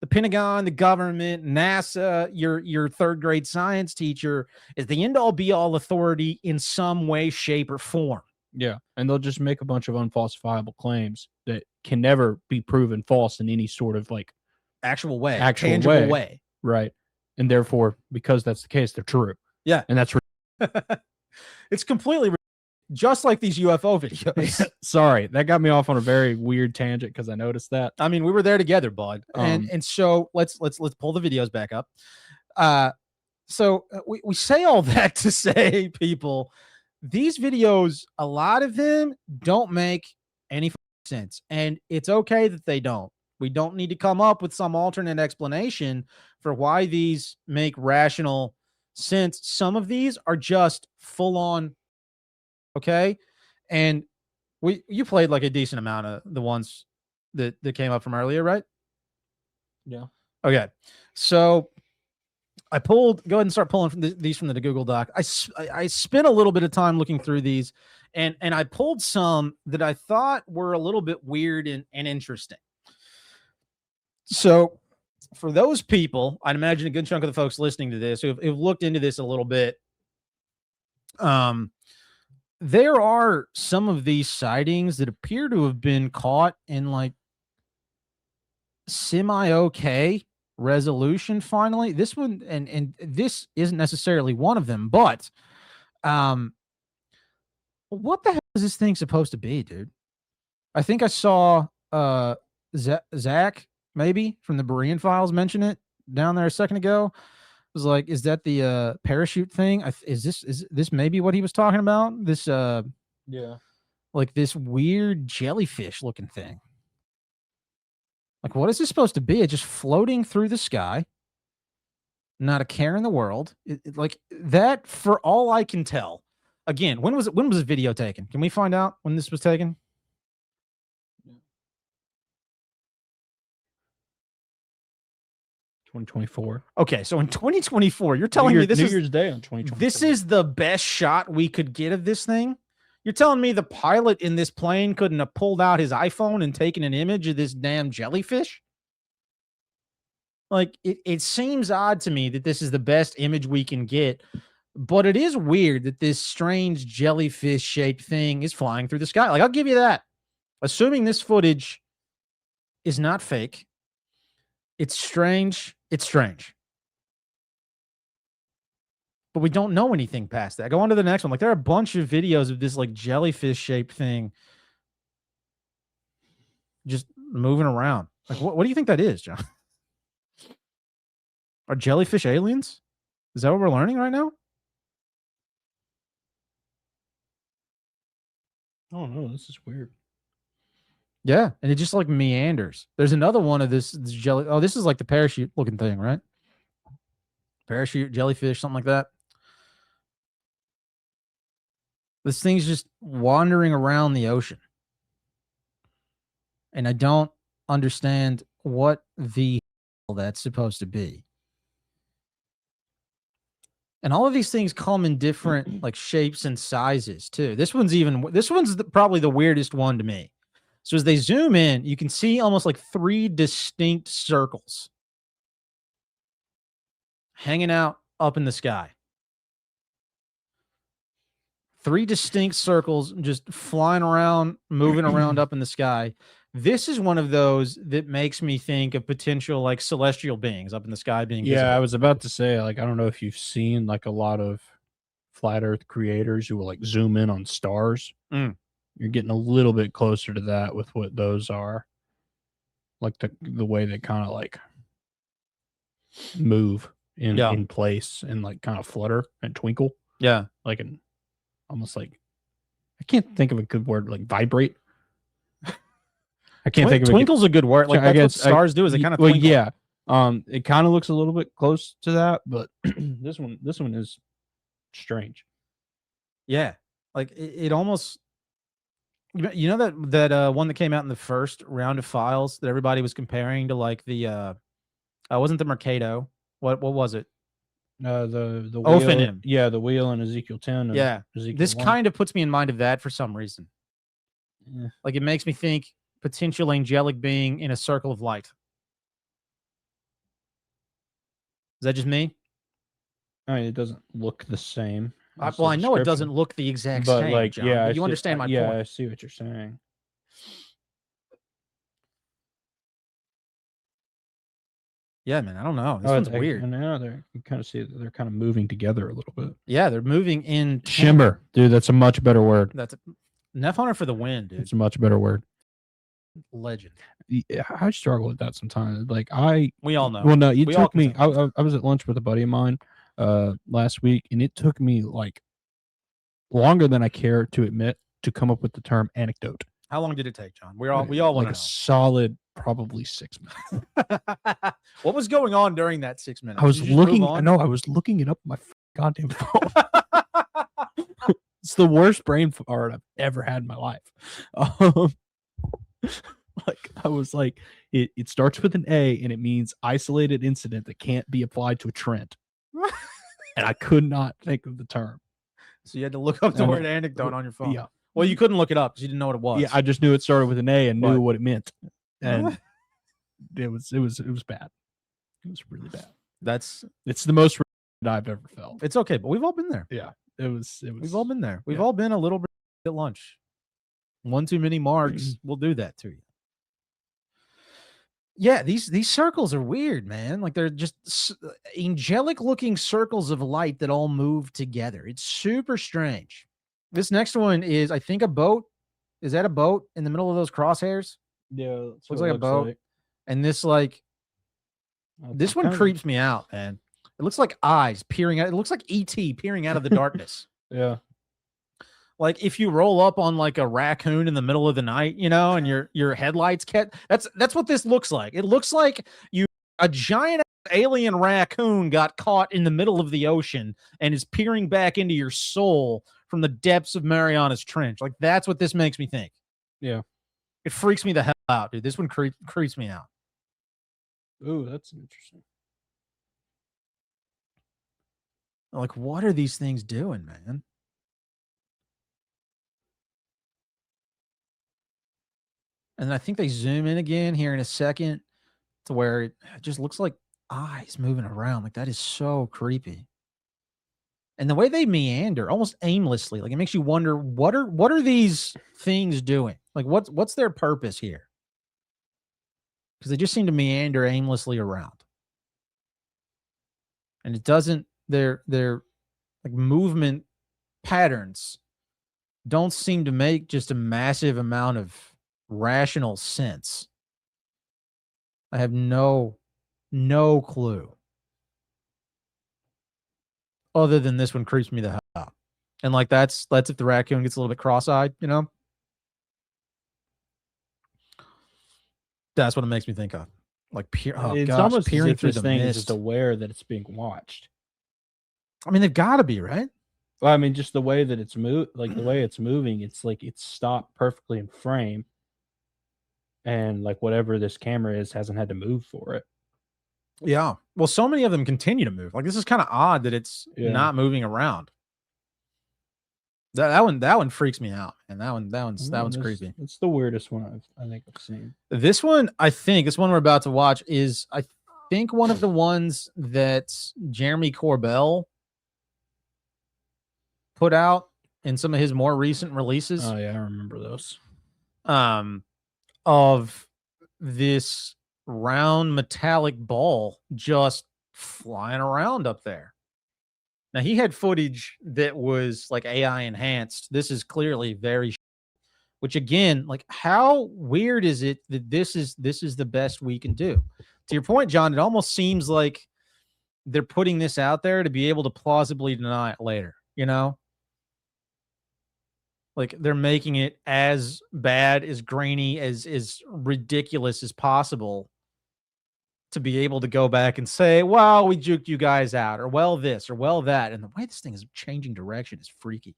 the Pentagon, the government, NASA, your third grade science teacher, is the end all be all authority in some way, shape, or form. Yeah. And they'll just make a bunch of unfalsifiable claims that can never be proven false in any sort of, like, tangible way. Right. And therefore, because that's the case, they're true. Yeah. And that's it's completely. just like these UFO videos. Sorry, that got me off on a very weird tangent because I noticed that. I mean, we were there together, bud. And so let's pull the videos back up. So we say all that to say, people, these videos, a lot of them don't make any sense, and it's okay that they don't. We don't need to come up with some alternate explanation for why these make rational sense. Some of these are just full on. Okay. And you played like a decent amount of the ones that came up from earlier, right? Yeah. Okay. So go ahead and start pulling from these from the Google Doc. I spent a little bit of time looking through these, and I pulled some that I thought were a little bit weird and interesting. So for those people, I'd imagine a good chunk of the folks listening to this who've looked into this a little bit, there are some of these sightings that appear to have been caught in like semi-okay resolution finally. This one, and this isn't necessarily one of them, but what the hell is this thing supposed to be, dude? I think I saw Zach maybe from the Berean files mention it down there a second ago. It was like, is that the parachute thing? Is this maybe what he was talking about? This Yeah, like this weird jellyfish looking thing. Like, what is this supposed to be? It's just floating through the sky. Not a care in the world. Like that, for all I can tell. Again, when was the video taken? Can we find out when this was taken? 2024. Okay, so in 2024, you're telling me this New is Year's Day on 2024. this is the best shot we could get of this thing? You're telling me the pilot in this plane couldn't have pulled out his iPhone and taken an image of this damn jellyfish? Like, it seems odd to me that this is the best image we can get, but it is weird that this strange jellyfish-shaped thing is flying through the sky. Like, I'll give you that. Assuming this footage is not fake, it's strange. It's strange. But we don't know anything past that. Go on to the next one. Like, there are a bunch of videos of this, like, jellyfish-shaped thing just moving around. Like, what do you think that is, John? Are jellyfish aliens? Is that what we're learning right now? Oh no, this is weird. Yeah, and it just like meanders. There's another one of this jelly. Oh, this is like the parachute looking thing, right? Parachute, jellyfish, something like that. This thing's just wandering around the ocean. And I don't understand what the hell that's supposed to be. And all of these things come in different like shapes and sizes too. This one's probably the weirdest one to me. So as they zoom in, you can see almost like 3 distinct circles hanging out up in the sky. 3 distinct circles just flying around, moving around up in the sky. This is one of those that makes me think of potential like celestial beings up in the sky being visible. Yeah, I was about to say, like, I don't know if you've seen like a lot of flat Earth creators who will like zoom in on stars. You're getting a little bit closer to that with what those are. Like the way they kind of like move in place and like kind of flutter and twinkle. Yeah. Like almost like, I can't think of a good word, like vibrate. I can't think of twinkle's a good word. Like that's what stars do is they kind of twinkle. Yeah. It kind of looks a little bit close to that, but this one is strange. Yeah. Like it almost, you know that one that came out in the first round of files that everybody was comparing to like the wasn't the Mercado. What was it? The Ophanim. Wheel, yeah, the wheel in Ezekiel 10. Yeah. Ezekiel This 1. kind of puts me in mind of that for some reason. Yeah. Like it makes me think potential angelic being in a circle of light. Is that just me? I mean, it doesn't look the same. Well, I know it doesn't look the exact but same, like, John, yeah, but you understand my point. Yeah, I see what you're saying. Yeah, man. I don't know. This one's weird. And now you kind of see that they're kind of moving together a little bit. Yeah, they're moving in Shimmer, dude. That's a much better word. That's Neff Hunter for the win, dude. It's a much better word. Legend. Yeah, I struggle with that sometimes. Like we all know. Well, no, it took me. I was at lunch with a buddy of mine last week, and it took me like longer than I care to admit to come up with the term anecdote. How long did it take, John? We all want like to know. A solid probably 6 minutes. What was going on during that 6 minutes? I was looking. I was looking it up on my goddamn phone. It's the worst brain fart I've ever had in my life. Like I was like, it starts with an A and it means isolated incident that can't be applied to a trend. And I could not think of the term. So you had to look up the word anecdote on your phone. Yeah. Well, you couldn't look it up because you didn't know what it was. Yeah, I just knew it started with an A and knew what it meant. And it was bad. It was really bad. It's the most I've ever felt. It's okay, but we've all been there. Yeah. It was We've all been there. We've all been a little bit at lunch. One too many marks will do that to you. Yeah, these circles are weird, man. Like they're just angelic looking circles of light that all move together. It's super strange. This next one is, I think, a boat. Is that a boat in the middle of those crosshairs? Yeah, looks like a boat. Like. And this this one creeps me out, man. It looks like eyes peering out. It looks like E.T. peering out of the darkness. Yeah. Like if you roll up on like a raccoon in the middle of the night, and your headlights that's what this looks like. It looks like a giant alien raccoon got caught in the middle of the ocean and is peering back into your soul from the depths of Mariana's Trench. Like that's what this makes me think. Yeah. It freaks me the hell out, dude. This one creeps me out. Ooh, that's interesting. Like, what are these things doing, man? And I think they zoom in again here in a second to where it just looks like eyes moving around. Like that is so creepy. And the way they meander almost aimlessly, like it makes you wonder, what are these things doing? Like what's their purpose here? Because they just seem to meander aimlessly around. And it doesn't, their like movement patterns don't seem to make just a massive amount of rational sense. I have no clue. Other than this one creeps me the hell out. And like that's if the raccoon gets a little bit cross-eyed, That's what it makes me think of. Like it's almost peering through the mist. Is just aware that it's being watched. I mean, they've got to be, right? Well, I mean, just the way that it's the way it's moving, it's like it's stopped perfectly in frame. And like whatever this camera is hasn't had to move for it. Yeah. Well, so many of them continue to move. Like this is kind of odd that it's not moving around. That one freaks me out, and that one's creepy. It's the weirdest one I think I've seen. This one we're about to watch is I think one of the ones that Jeremy Corbell put out in some of his more recent releases. Oh yeah, I remember those. Of this round metallic ball just flying around up there. Now he had footage that was like AI enhanced. This is clearly very, which again, like how weird is it that this is the best we can do? To your point, John, it almost seems like they're putting this out there to be able to plausibly deny it later, Like they're making it as bad, as grainy, as ridiculous as possible to be able to go back and say, well, we juked you guys out, or well this, or well that. And the way this thing is changing direction is freaky.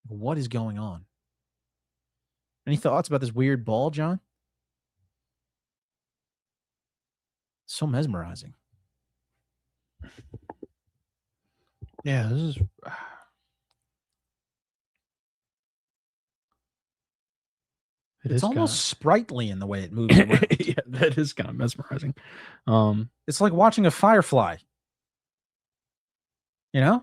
What is going on? Any thoughts about this weird ball, John? So mesmerizing. Yeah, this is... It's almost sprightly in the way it moves around. Yeah, that is kind of mesmerizing. It's like watching a firefly. Yeah.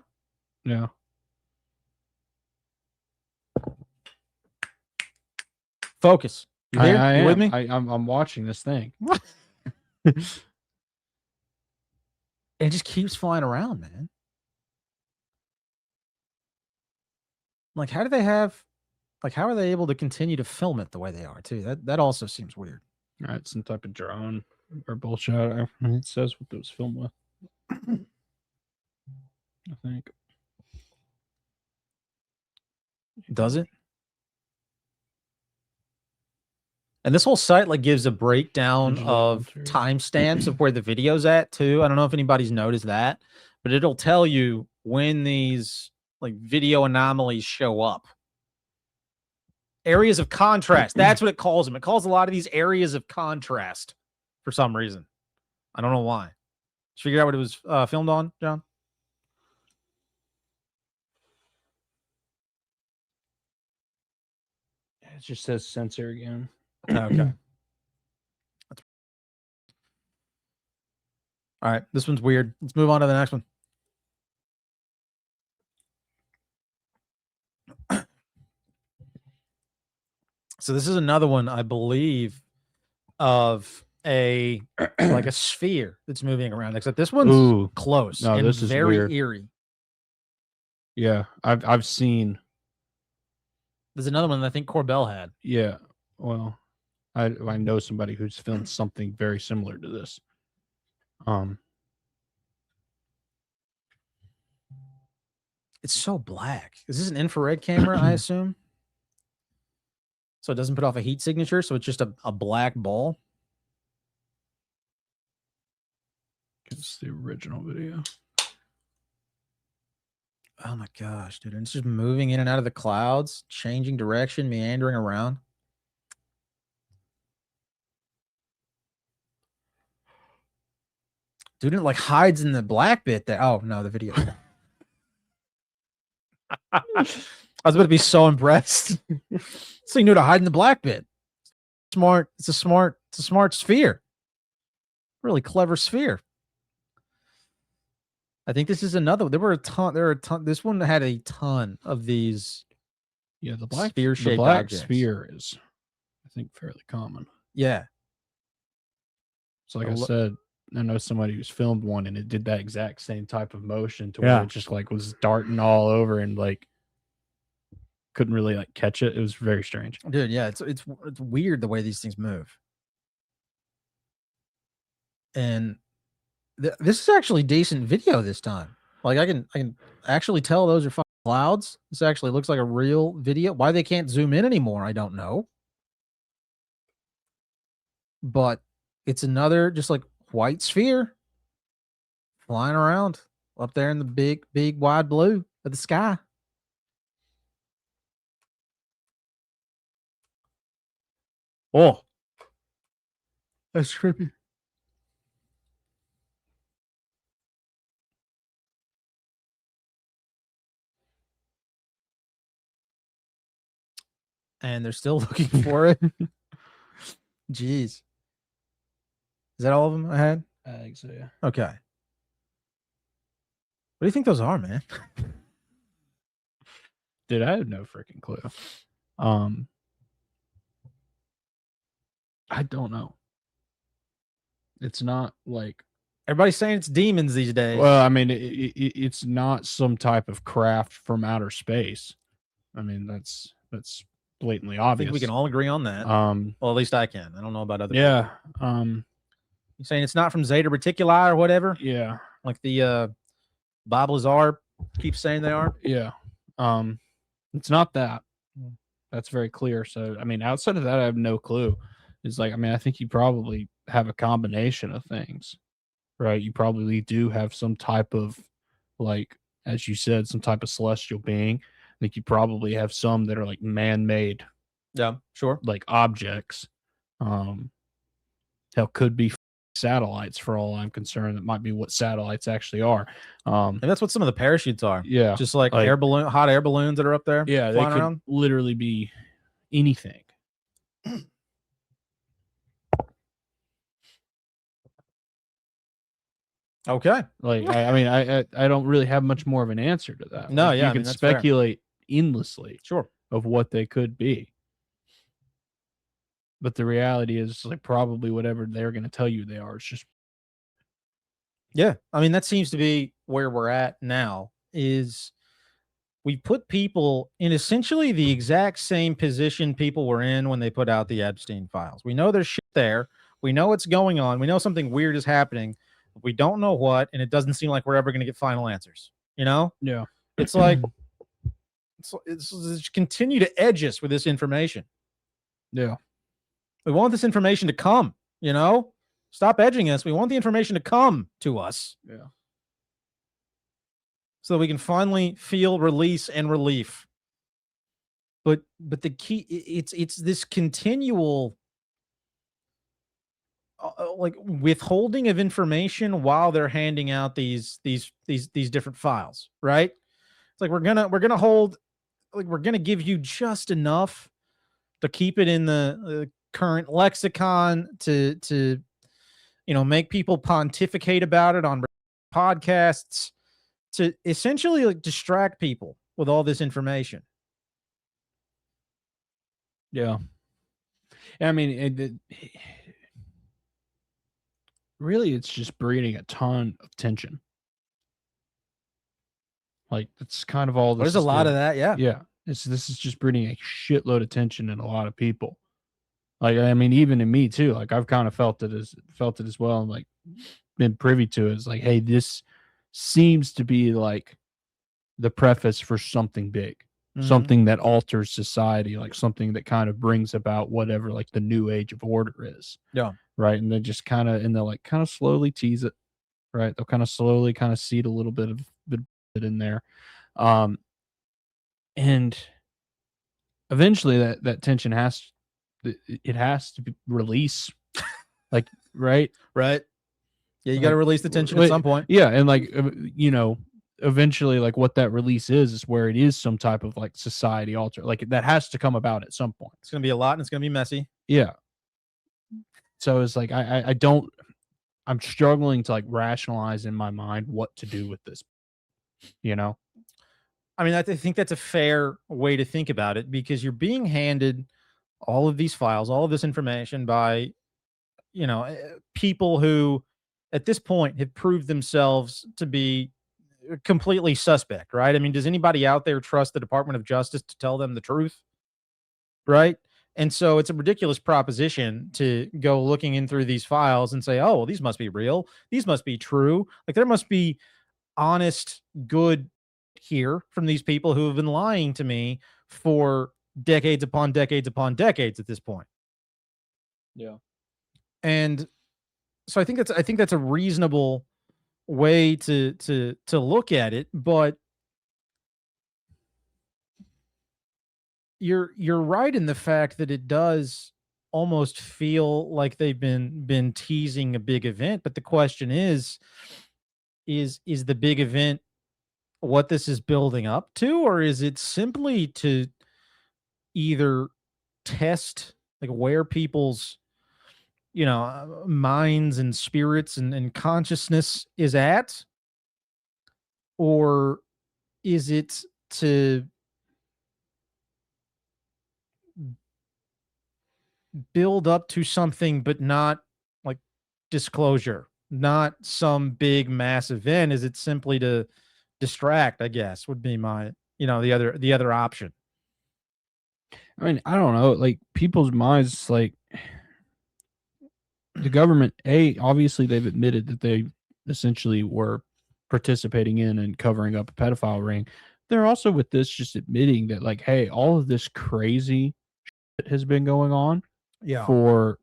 Focus. You there? You with me? I'm watching this thing. It just keeps flying around, man. Like, how do they have, like, how are they able to continue to film it the way they are, too? That also seems weird. All right, some type of drone or bullshit. It says what it was filmed with. I think. Does it? And this whole site like gives a breakdown Digital of filter. timestamps of where the video's at too. I don't know if anybody's noticed that, but it'll tell you when these like video anomalies show up. Areas of contrast. That's what it calls them. It calls a lot of these areas of contrast for some reason. I don't know why. Did you figure out what it was filmed on, John? It just says sensor again. Okay. All right. This one's weird. Let's move on to the next one. So this is another one, I believe, of a like a sphere that's moving around. Except this one's Ooh, close no, and this is very weird. eerie. Yeah, I've seen. There's another one that I think Corbell had. Yeah, well, I know somebody who's filmed something very similar to this. It's so black. Is this an infrared camera, I assume? So it doesn't put off a heat signature, so it's just a black ball. It's the original video. Oh my gosh, dude. And it's just moving in and out of the clouds, changing direction, meandering around. Dude, it like hides in the black bit there. Oh no, the video. I was about to be so impressed. So you knew to hide in the black bit. Smart. It's a smart sphere. Really clever sphere. I think this is another. There were a ton. This one had a ton of these. Yeah, the black sphere-shaped black objects. sphere is, I think, fairly common. Yeah. So, like I said, I know somebody who's filmed one, and it did that exact same type of motion to Yeah. where it just like was darting all over and like couldn't really like catch it. It was very strange. Dude, yeah, it's weird the way these things move. And this is actually decent video this time. Like I can actually tell those are fucking clouds. This actually looks like a real video. Why they can't zoom in anymore, I don't know. But it's another just like white sphere flying around up there in the big wide blue of the sky. Oh, that's trippy. And they're still looking for it. Jeez. Is that all of them I had? I think so, yeah. Okay. What do you think those are, man? Dude, I have no freaking clue. I don't know. It's not like, Everybody's saying it's demons these days. well, I mean, it's not some type of craft from outer space. I mean, that's blatantly I obvious. think we can all agree on that. Well, at least I can. I don't know about other yeah. people. You saying it's not from Zeta Reticuli or whatever? Yeah. Like the Bob Lazar keeps saying they are? Yeah. It's not that. That's very clear. So, I mean, outside of that, I have no clue. It's like, I mean, I think you probably have a combination of things, right? You probably do have some type of, like, as you said, some type of celestial being. I think you probably have some that are like man-made, Yeah, sure. like objects. Hell, could be satellites for all I'm concerned. That might be what satellites actually are. And that's what some of the parachutes are. Yeah. Just like, Like- hot air balloons that are up there. Yeah, they flying could around. literally be anything. Okay. Like, I mean, I don't really have much more of an answer to that. No, Like, yeah, I you can mean, that's fair. speculate endlessly Sure. of what they could be. But the reality is, like, probably whatever they're going to tell you they are, it's just Yeah. I mean, that seems to be where we're at now is we put people in essentially the exact same position people were in when they put out the Epstein files. We know there's shit there. We know what's going on. We know something weird is happening. But we don't know what, and it doesn't seem like we're ever going to get final answers. You know? yeah. It's like it's continue to edge us with this information. Yeah. We want this information to come, you know? Stop edging us. We want the information to come to us. Yeah. So that we can finally feel release and relief. But the key, it's this continual like withholding of information while they're handing out these different files, right? It's like we're gonna hold, like we're gonna give you just enough to keep it in the current lexicon to make people pontificate about it on podcasts, to essentially like distract people with all this information. Yeah. I mean, really, it's just breeding a ton of tension. Like, that's kind of all this There's a is lot doing. of that, yeah. Yeah. This is just breeding a shitload of tension in a lot of people. Like, I mean, even in me too. Like, I've kind of felt it as well, and like been privy to it. It's like, hey, this seems to be like the preface for something big. Something that alters society, like something that kind of brings about whatever like the new age of order is. Yeah. Right. And they just they'll like kind of slowly tease it. Right. They'll kind of slowly kind of seed a little bit of it in there. And eventually that tension has to be release. Like, right. Right. Yeah. You got to release the tension at some point. Yeah. And like, eventually, like what that release is where it is some type of like society alter, like that has to come about at some point. It's gonna be a lot and it's gonna be messy. Yeah. So it's like I'm struggling to like rationalize in my mind what to do with this. I mean, I think that's a fair way to think about it, because you're being handed all of these files, all of this information by people who at this point have proved themselves to be completely suspect, right? I mean, does anybody out there trust the Department of Justice to tell them the truth? Right? And so it's a ridiculous proposition to go looking in through these files and say, oh, well, these must be real. These must be true. Like there must be honest, good here from these people who have been lying to me for decades upon decades upon decades at this point. Yeah. And so I think that's a reasonable way to look at it, but you're right in the fact that it does almost feel like they've been teasing a big event. But the question is the big event what this is building up to, or is it simply to either test like where people's minds and spirits and consciousness is at, or is it to build up to something but not like disclosure, not some big mass event? Is it simply to distract, I guess, would be my the other option. I mean, I don't know, like people's minds, like the government, obviously they've admitted that they essentially were participating in and covering up a pedophile ring. They're also with this just admitting that like, hey, all of this crazy shit has been going on for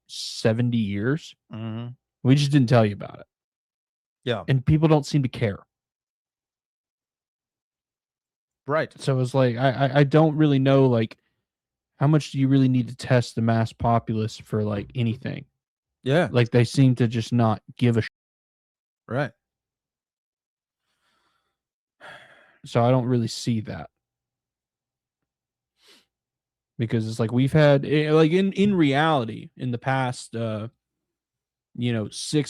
70 years. We just didn't tell you about it. Yeah. And people don't seem to care. Right. So it's like I don't really know, like, how much do you really need to test the mass populace for like anything? Yeah. Like they seem to just not give a shit. Right. So I don't really see that. Because it's like we've had like in reality in the past 6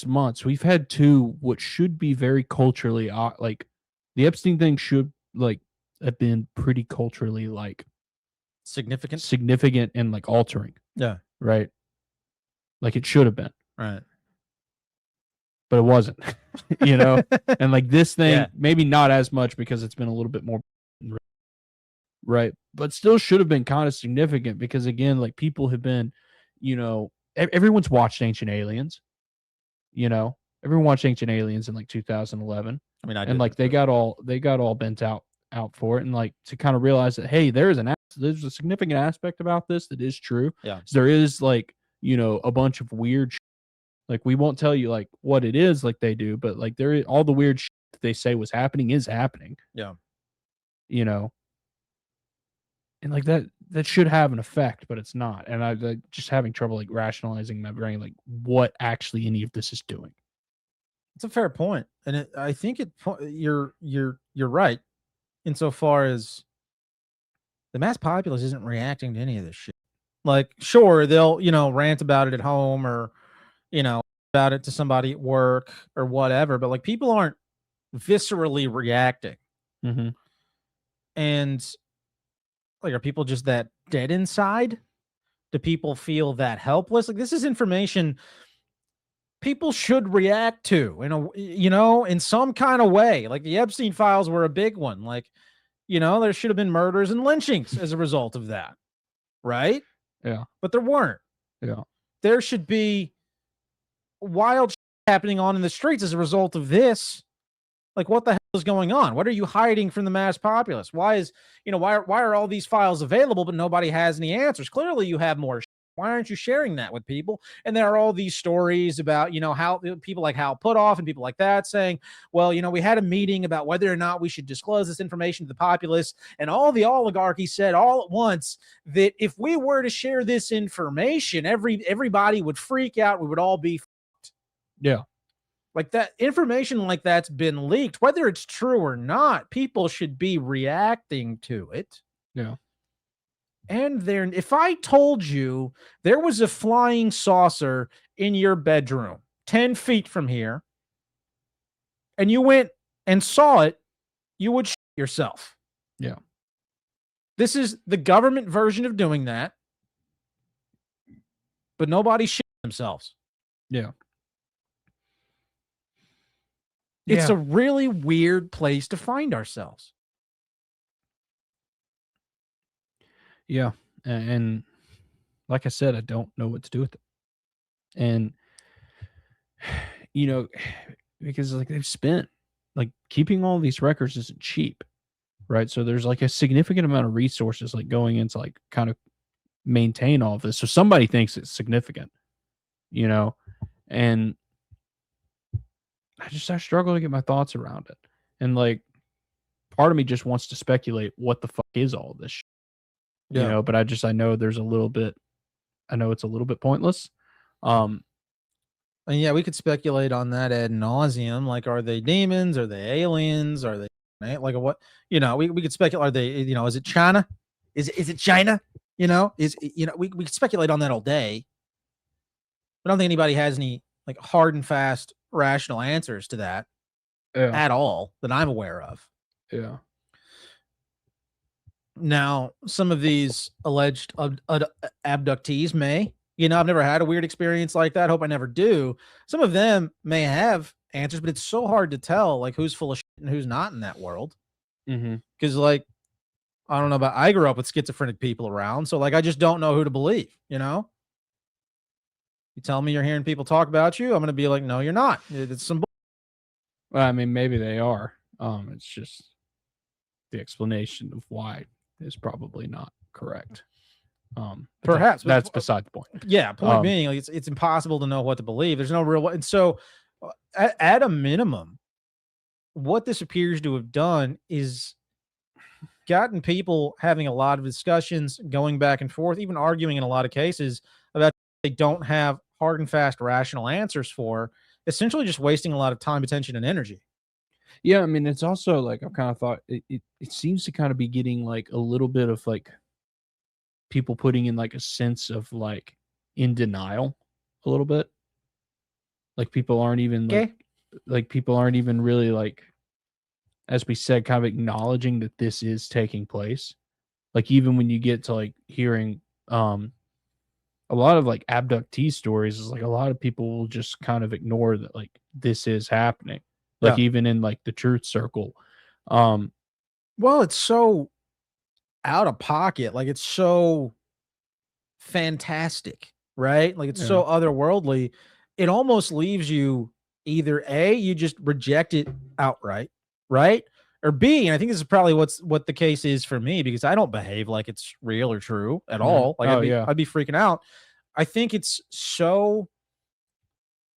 months, we've had two what should be very culturally like the Epstein thing should like have been pretty culturally like significant and like altering. Yeah. right? Like it should have been, Right. but it wasn't, you know? And like this thing, Yeah. maybe not as much because it's been a little bit more, right? But still should have been kind of significant because again, like people have been, you know, everyone's watched Ancient Aliens, you know, everyone watched Ancient Aliens in like 2011. I mean, I And did. like they got all bent out for it, and like to kind of realize that hey, there's a significant aspect about this that is true. Yeah. There is like, you know, a bunch of weird like we won't tell you like what it is like they do, but like there is all the weird that they say was happening is happening, Yeah. you know. And like that should have an effect, but it's not. And I like, just having trouble like rationalizing my brain like what actually any of this is doing. It's a fair point, and I think you're right insofar as the mass populace isn't reacting to any of this shit. Like, sure, they'll rant about it at home or about it to somebody at work or whatever, but like people aren't viscerally reacting. Mm-hmm. And like, are people just that dead inside? Do people feel that helpless? Like, this is information people should react to in some kind of way. Like the Epstein files were a big one. Like, there should have been murders and lynchings as a result of that. Right? Yeah. But there weren't. Yeah. There should be wild shit happening on in the streets as a result of this. Like, what the hell is going on? What are you hiding from the mass populace? Why are all these files available, but nobody has any answers? Clearly you have more shit. Why aren't you sharing that with people? And there are all these stories about, how people like Hal Puthoff and people like that saying, well, we had a meeting about whether or not we should disclose this information to the populace. And all the oligarchy said all at once that if we were to share this information, everybody would freak out. We would all be fucked. Yeah. Like that information like that's been leaked, whether it's true or not, people should be reacting to it. Yeah. And if I told you there was a flying saucer in your bedroom 10 feet from here, and you went and saw it, you would shit yourself. Yeah. This is the government version of doing that, but nobody shit themselves. Yeah. It's a really weird place to find ourselves. Yeah. And like I said, I don't know what to do with it. And, because like they've spent, like keeping all these records isn't cheap, right? So there's like a significant amount of resources like going into like kind of maintain all of this. So somebody thinks it's significant, and I struggle to get my thoughts around it. And like part of me just wants to speculate what the fuck is all this shit, but I know there's a little bit, I know it's a little bit pointless. And yeah, we could speculate on that ad nauseum. Like, are they demons? Are they aliens? Are they like what? We could speculate. Are they? Is it China? Is it China? We could speculate on that all day. I don't think anybody has any like hard and fast rational answers to that at all that I'm aware of. Yeah. Now, some of these alleged abductees may. I've never had a weird experience like that. Hope I never do. Some of them may have answers, but it's so hard to tell like who's full of shit and who's not in that world. Because like, I don't know about, I grew up with schizophrenic people around. So like, I just don't know who to believe, You tell me you're hearing people talk about you, I'm going to be like, no, you're not. It's some Well, I mean, maybe they are. It's just the explanation of why is probably not correct. Perhaps that's beside the point. Yeah, point being, like it's impossible to know what to believe. There's no real, and so at a minimum, what this appears to have done is gotten people having a lot of discussions, going back and forth, even arguing in a lot of cases about they don't have hard and fast rational answers for, essentially just wasting a lot of time, attention, and energy. Yeah, I mean, it's also like I've kind of thought it seems to kind of be getting like a little bit of like people putting in like a sense of like in denial a little bit. Like people aren't even like people aren't even really like, as we said, kind of acknowledging that this is taking place. Like even when you get to like hearing a a lot of like abductee stories is like a lot of people will just kind of ignore that like this is happening. Like even in like the truth circle. Well, it's so out of pocket. Like it's so fantastic, right? Like it's so otherworldly. It almost leaves you either A, you just reject it outright, right? Or B, and I think this is probably what the case is for me, because I don't behave like it's real or true at all. Like I'd be freaking out. I think it's so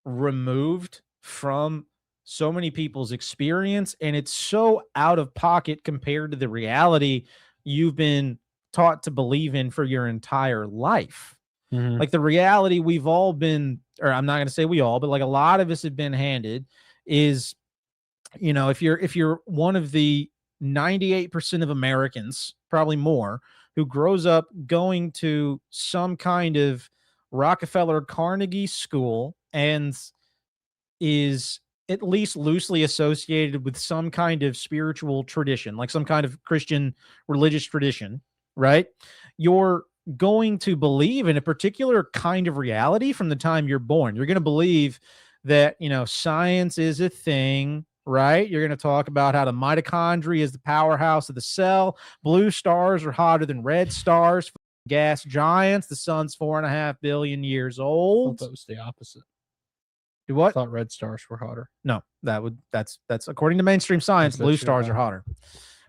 removed from so many people's experience, and it's so out of pocket compared to the reality you've been taught to believe in for your entire life. Like the reality we've all been, or I'm not going to say we all, but like a lot of us have been handed is, you know, if you're one of the 98% of Americans, probably more, who grows up going to some kind of Rockefeller Carnegie school and is at least loosely associated with some kind of spiritual tradition, like some kind of Christian religious tradition, right? You're going to believe in a particular kind of reality from the time you're born. You're going to believe that, you know, science is a thing, right? You're going to talk about how the mitochondria is the powerhouse of the cell. Blue stars are hotter than red stars. Gas giants. The sun's 4.5 billion years old. I thought that was the opposite. Do what? I thought red stars were hotter. No, that's according to mainstream science. Blue stars are hotter.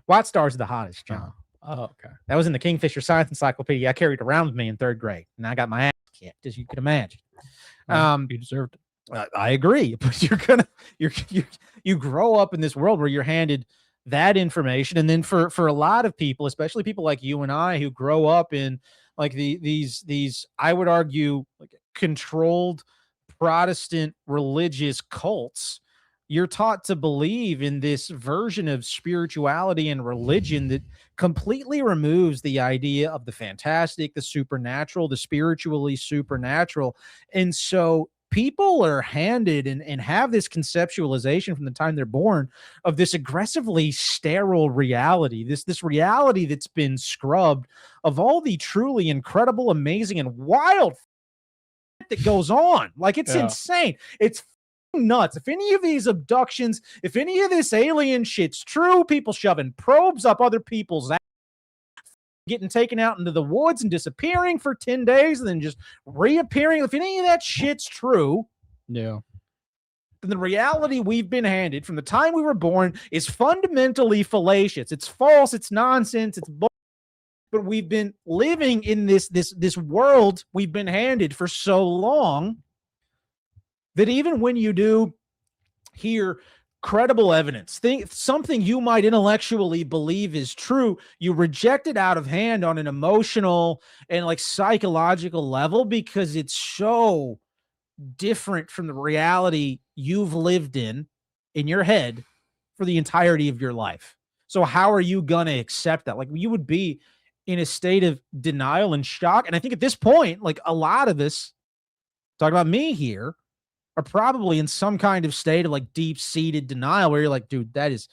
White stars are the hottest, John. Oh, okay. That was in the Kingfisher Science Encyclopedia I carried around with me in 3rd grade, and I got my ass kicked, as you can imagine. You deserved it. I agree, but you grow up in this world where you're handed that information, and then for a lot of people, especially people like you and I, who grow up in like these I would argue like controlled Protestant religious cults, you're taught to believe in this version of spirituality and religion that completely removes the idea of the fantastic, the supernatural, the spiritually supernatural. And so people are handed and have this conceptualization from the time they're born of this aggressively sterile reality, this reality that's been scrubbed of all the truly incredible, amazing, and wild that goes on. Like it's insane. It's nuts. If any of these abductions, if any of this alien shit's true, people shoving probes up other people's ass, getting taken out into the woods and disappearing for 10 days and then just reappearing, if any of that shit's true, then the reality we've been handed from the time we were born is fundamentally fallacious. It's false, it's nonsense, it's bull. But we've been living in this world we've been handed for so long that even when you do hear credible evidence, something you might intellectually believe is true, you reject it out of hand on an emotional and like psychological level because it's so different from the reality you've lived in your head for the entirety of your life. So how are you going to accept that? Like you would be in a state of denial and shock. And I think at this point, like a lot of us, talking about me here, are probably in some kind of state of like deep-seated denial where you're like, dude, that is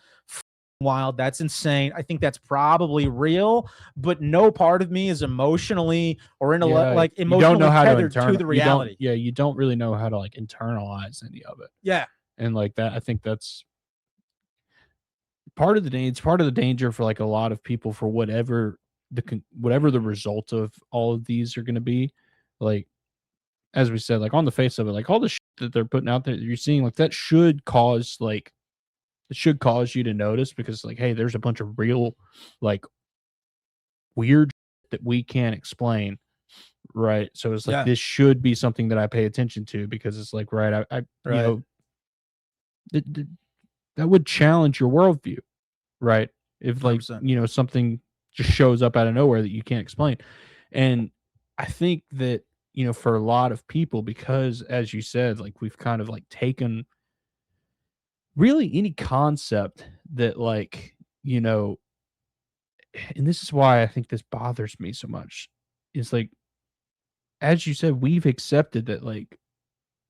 wild. That's insane. I think that's probably real, but no part of me is emotionally or like emotionally tethered to the reality. You don't really know how to like internalize any of it. Yeah. And like that, I think that's part of the danger. It's part of the danger for like a lot of people for whatever the result of all of these are going to be. Like, as we said, like on the face of it, like all the shit that they're putting out there, you're seeing like that should cause you to notice, because like, hey, there's a bunch of real like weird that we can't explain, right? So it's like this should be something that I pay attention to, because it's like, right, I you know, that would challenge your worldview, right? If like 100%. You know, something just shows up out of nowhere that you can't explain. And I think that, you know, for a lot of people, because as you said, like we've kind of like taken really any concept that like, you know, and this is why I think this bothers me so much, is like, as you said, we've accepted that like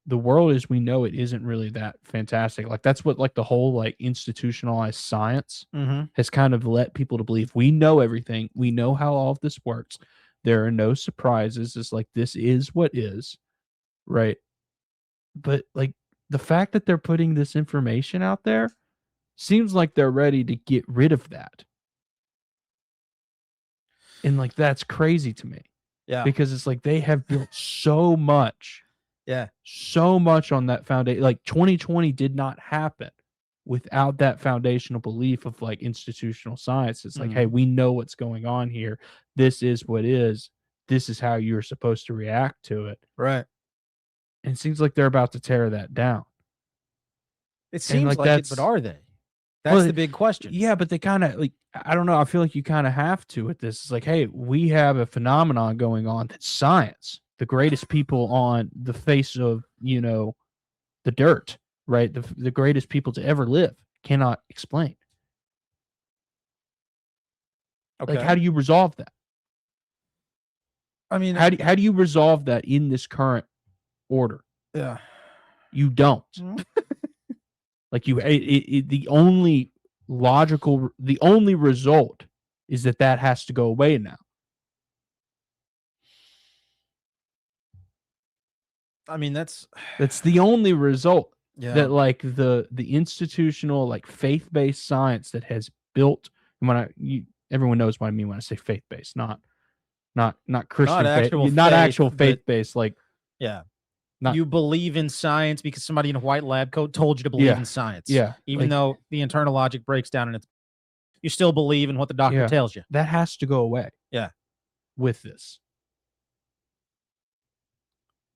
the world as we know it isn't really that fantastic. Like that's what like the whole like institutionalized science has kind of let people to believe. We know everything. We know how all of this works. There are no surprises. It's like, this is what is, right? But like the fact that they're putting this information out there seems like they're ready to get rid of that. And like, that's crazy to me. Yeah. Because it's like they have built so much. Yeah. So much on that foundation. Like 2020 did not happen without that foundational belief of like institutional science. It's like, hey, we know what's going on here. This is what is. This is how you're supposed to react to it. Right. And it seems like they're about to tear that down. It seems like it, but are they? That's the big question. Yeah, but they kind of like, I don't know. I feel like you kind of have to with this. It's like, hey, we have a phenomenon going on that's science. The greatest people on the face of, the dirt, right? The greatest people to ever live cannot explain. Okay. Like, how do you resolve that? I mean, how do you resolve that in this current order? Yeah. You don't. Like the only result is that has to go away now. I mean, that's the only result. Yeah. That like the institutional, like faith-based science that has built. And everyone knows what I mean when I say faith-based, not Christian faith, not actual faith-based. Like, yeah. You believe in science because somebody in a white lab coat told you to believe in science. Yeah. Even though the internal logic breaks down and you still believe in what the doctor tells you. That has to go away. Yeah. With this.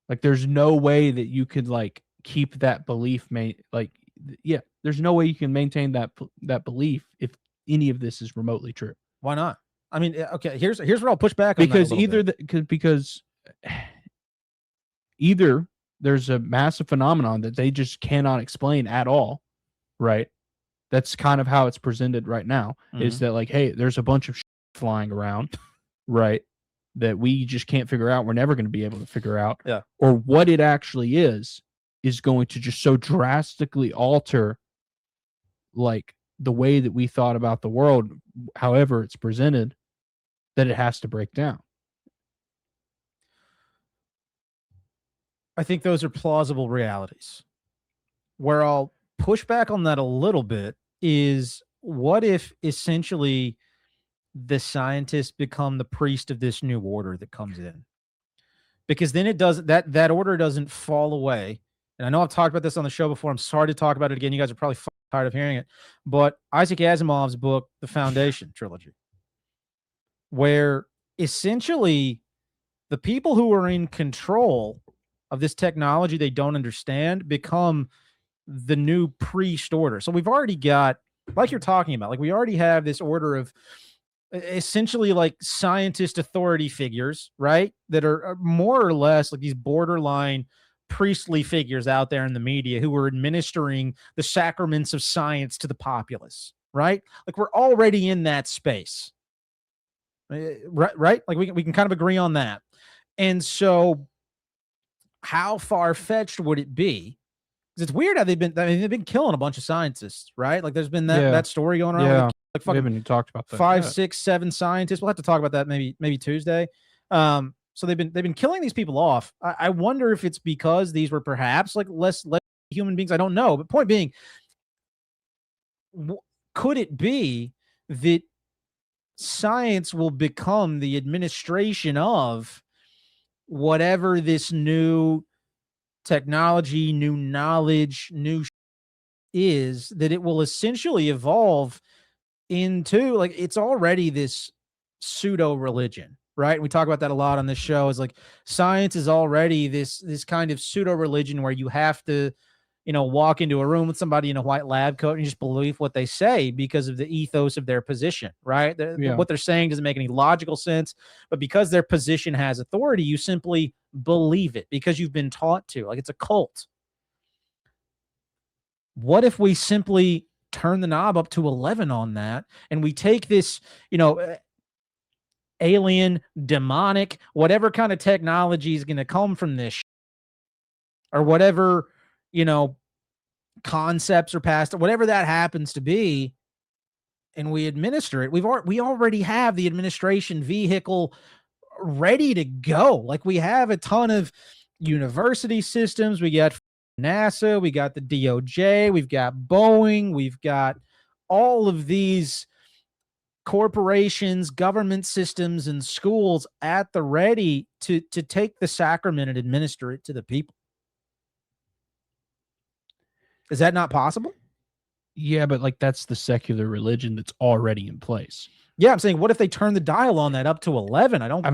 Like, there's no way that you could like keep that belief there's no way you can maintain that belief if any of this is remotely true. Why not? I mean, okay, here's where I'll push back on because that because either there's a massive phenomenon that they just cannot explain at all, right? That's kind of how it's presented right now. Is that like, hey, there's a bunch of flying around, right? That we just can't figure out. We're never going to be able to figure out. Yeah. Or what it actually is going to just so drastically alter like the way that we thought about the world, however it's presented, that it has to break down. I think those are plausible realities. Where I'll push back on that a little bit is, what if essentially the scientists become the priest of this new order that comes in? Because then it does that order doesn't fall away. And I know I've talked about this on the show before. I'm sorry to talk about it again. You guys are probably tired of hearing it. But Isaac Asimov's book, The Foundation trilogy, where essentially the people who are in control of this technology they don't understand become the new priest order. So we've already got, like you're talking about, like we already have this order of essentially like scientist authority figures, right? That are more or less like these borderline priestly figures out there in the media who are administering the sacraments of science to the populace, right? Like we're already in that space, right? Like we can kind of agree on that. And so how far-fetched would it be? Because it's weird how they've been killing a bunch of scientists, right? Like there's been that story going around. Yeah. Like fucking, we haven't talked about that. 5, 6, 7 scientists. We'll have to talk about that maybe Tuesday. So they've been killing these people off. I wonder if it's because these were perhaps like less human beings. I don't know. But point being, could it be that science will become the administration of whatever this new technology, new knowledge, new is, that it will essentially evolve into, like, it's already this pseudo religion, right? We talk about that a lot on this show. Is like science is already this kind of pseudo religion where you have to, walk into a room with somebody in a white lab coat and just believe what they say because of the ethos of their position, right? What they're saying doesn't make any logical sense, but because their position has authority, you simply believe it because you've been taught to. Like it's a cult. What if we simply turn the knob up to 11 on that and we take this, alien, demonic, whatever kind of technology is going to come from this or whatever, concepts are passed, whatever that happens to be, and we administer it. We already have the administration vehicle ready to go. Like, we have a ton of university systems. We got NASA, we got the DOJ, we've got Boeing, we've got all of these corporations, government systems, and schools at the ready to take the sacrament and administer it to the people. Is that not possible? Yeah, but like that's the secular religion that's already in place. Yeah, I'm saying, what if they turn the dial on that up to 11? I don't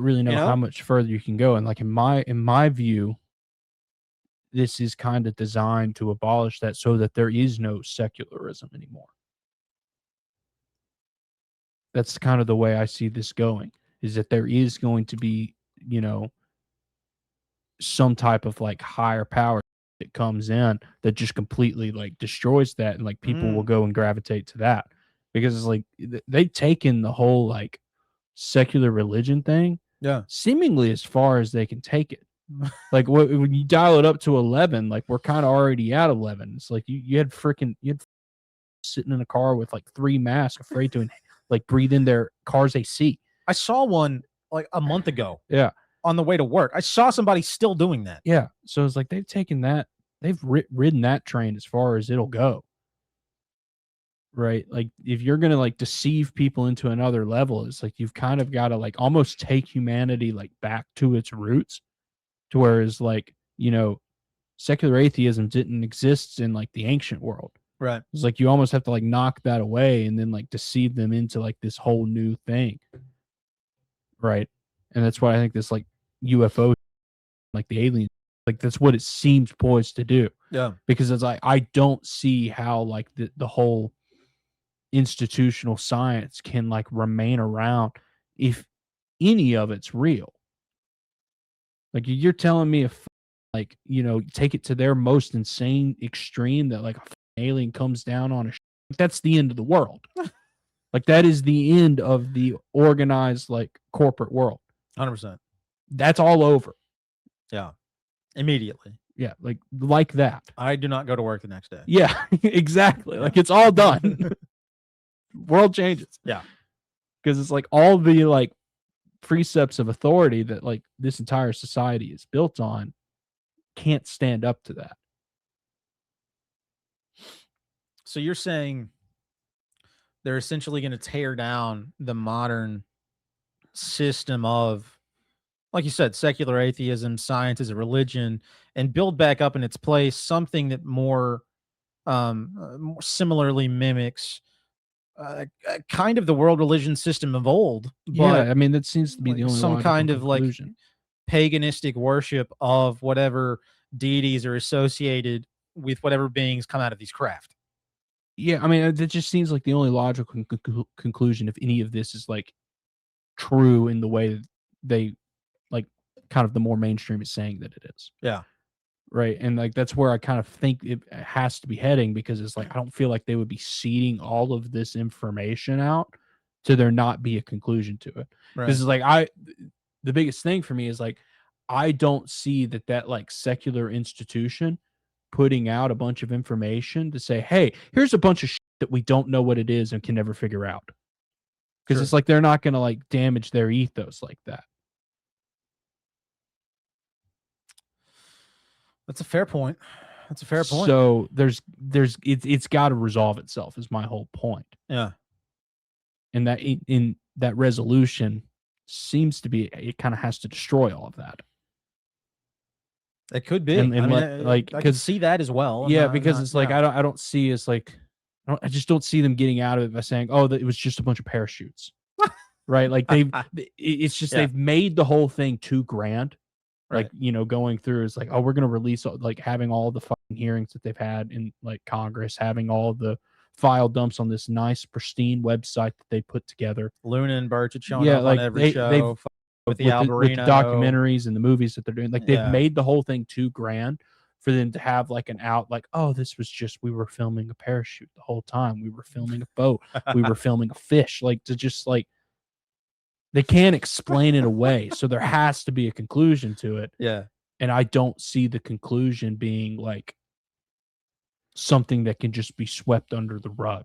really know You know? how much further you can go. And like in my view, this is kind of designed to abolish that so that there is no secularism anymore. That's kind of the way I see this going, is that there is going to be, you know, some type of like higher power that comes in that just completely like destroys that, and like people will go and gravitate to that, because it's like they've taken the whole like secular religion thing seemingly as far as they can take it. Like when you dial it up to 11, like we're kind of already at 11. It's like you had sitting in a car with like 3 masks, afraid to like breathe in their car's AC. I saw one like a month ago. Yeah. On the way to work, I saw somebody still doing that. Yeah. So it's like they've taken that, they've ridden that train as far as it'll go. Right? Like if you're going to like deceive people into another level, it's like you've kind of got to like almost take humanity like back to its roots, to whereas like, you know, secular atheism didn't exist in like the ancient world. Right. It's like you almost have to like knock that away and then like deceive them into like this whole new thing. Right. And that's why I think this like UFO, like the alien, like that's what it seems poised to do. Yeah. Because it's like I don't see how like the whole institutional science can like remain around if any of it's real. Like you're telling me if like, you know, take it to their most insane extreme that like a alien comes down on that's the end of the world. Like that is the end of the organized like corporate world. 100%. That's all over. Yeah. Immediately. Yeah, like that. I do not go to work the next day. Yeah, exactly. Like it's all done. World changes. Yeah. Because it's like all the like precepts of authority that like this entire society is built on can't stand up to that. So you're saying they're essentially going to tear down the modern system of, like you said, secular atheism, science as a religion, and build back up in its place something that more similarly mimics kind of the world religion system of old. But Yeah, I mean that seems to be like the only some kind of like conclusion. paganistic worship of whatever deities are associated with whatever beings come out of these craft. Yeah, I mean that just seems like the only logical conclusion if any of this is like true in the way that they like kind of the more mainstream is saying that it is. Yeah. Right. And like that's where I kind of think it has to be heading, because it's like I don't feel like they would be seeding all of this information out to there not be a conclusion to it. Right. This is like the biggest thing for me is like I don't see that like secular institution putting out a bunch of information to say, hey, here's a bunch of shit that we don't know what it is and can never figure out. Because it's like they're not going to like damage their ethos like that. That's a fair point. That's a fair point. So it's got to resolve itself is my whole point. Yeah. And that in that resolution seems to be, it kind of has to destroy all of that. It could be. And I mean, like I can see that as well. Yeah, because it's like I don't see as like I just don't see them getting out of it by saying, oh, it was just a bunch of parachutes. Right? Like it's just they've made the whole thing too grand. Like, you know, going through is like, oh, we're going to release like having all the fucking hearings that they've had in like Congress, having all the file dumps on this nice pristine website that they put together. Luna and Birch showing up like on every show with the with the documentaries and the movies that they're doing. Like they've made the whole thing too grand for them to have like an out, like, oh, this was just, we were filming a parachute the whole time. We were filming a boat. We were filming a fish. Like to just like, they can't explain it away. So there has to be a conclusion to it. Yeah. And I don't see the conclusion being like something that can just be swept under the rug.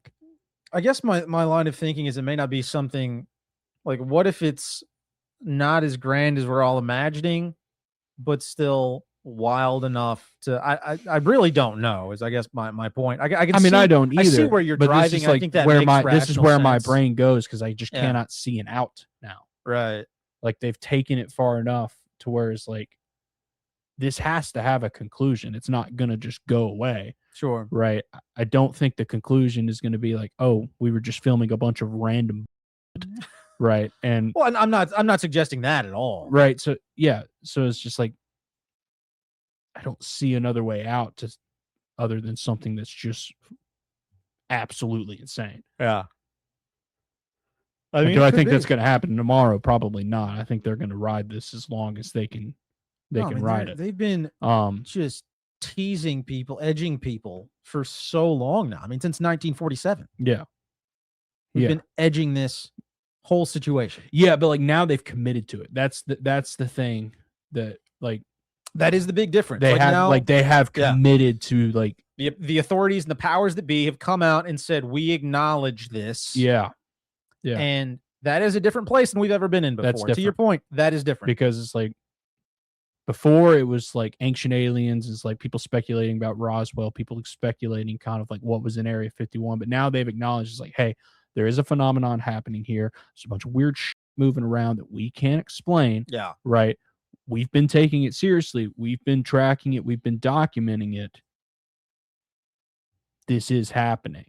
I guess my line of thinking is it may not be something like, what if it's not as grand as we're all imagining, but still wild enough to. I really don't know. Is I guess my point. I can. I mean, see, I don't either. I see where you're but driving. This is I like think that where makes this is rational where my sense. brain goes because I just Yeah. cannot see an out now. Right. Like they've taken it far enough to where it's like this has to have a conclusion. It's not gonna just go away. Sure. Right. I don't think the conclusion is going to be like, oh, we were just filming a bunch of random, right? And Well, I'm not suggesting that at all. right. So yeah. So it's just like I don't see another way out to other than something that's just absolutely insane. Yeah. Do I think that's going to happen tomorrow? Probably not. I think they're going to ride this as long as they can. They can ride it. They've been just teasing people, edging people for so long now. I mean, since 1947. Yeah. We've been edging this whole situation. Yeah, but like now they've committed to it. That's the thing that like that is the big difference. They have committed to like the authorities and the powers that be have come out and said we acknowledge this. Yeah. Yeah. And that is a different place than we've ever been in before. To your point, that is different. Because it's like before it was like ancient aliens, is like people speculating about Roswell, people speculating kind of like what was in Area 51. But now they've acknowledged it's like, hey, there is a phenomenon happening here. There's a bunch of weird shit moving around that we can't explain. Yeah. Right. We've been taking it seriously. We've been tracking it. We've been documenting it. This is happening.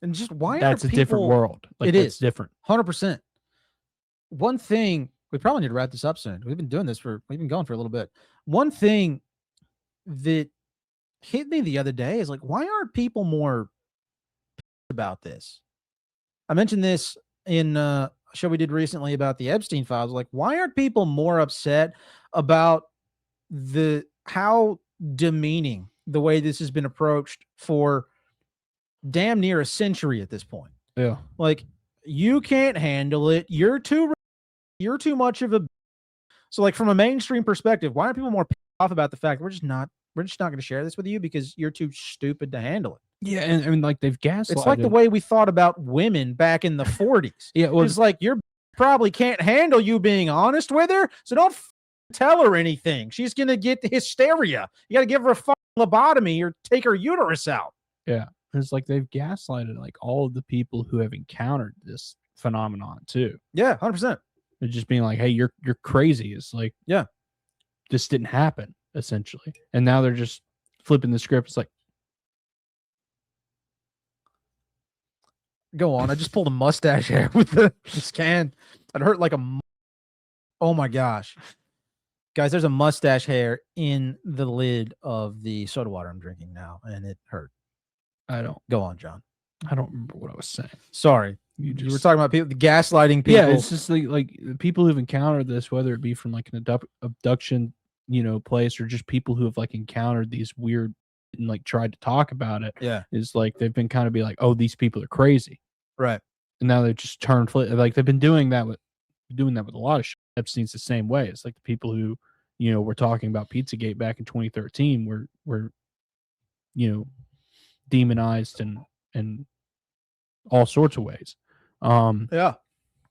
And just why that's a different world. Like, it is different. 100%. One thing, we probably need to wrap this up soon. We've been going for a little bit. One thing that hit me the other day is like, why aren't people more about this? I mentioned this in a show we did recently about the Epstein files. Like, why aren't people more upset about how demeaning the way this has been approached for damn near a century at this point? Yeah. Like, you can't handle it. You're too much of a. So like from a mainstream perspective, why aren't people more pissed off about the fact we're just not going to share this with you because you're too stupid to handle it? Yeah, and I mean, like they've gaslighted. It's like the way we thought about women back in the 40s. Yeah, well, it's like you're probably can't handle you being honest with her, so don't tell her anything. She's gonna get hysteria. You got to give her a lobotomy or take her uterus out. Yeah, it's like they've gaslighted like all of the people who have encountered this phenomenon too. Yeah, 100%. They're just being like, "Hey, you're crazy." It's like, yeah, this didn't happen essentially, and now they're just flipping the script. It's like, go on. I just pulled a mustache hair with the scan. It hurt like a. Oh my gosh, guys! There's a mustache hair in the lid of the soda water I'm drinking now, and it hurt. Go on, John. I don't remember what I was saying. Sorry. You were talking about people, the gaslighting people. Yeah, it's just like the people who've encountered this, whether it be from like an abduction, place, or just people who have like encountered these weird and like tried to talk about it. Yeah, is like they've been kind of be like, oh, these people are crazy, right? And now they've just turned like they've been doing that with a lot of shit. Epstein's the same way. It's like the people who were talking about Pizzagate back in 2013 were demonized and all sorts of ways. Yeah.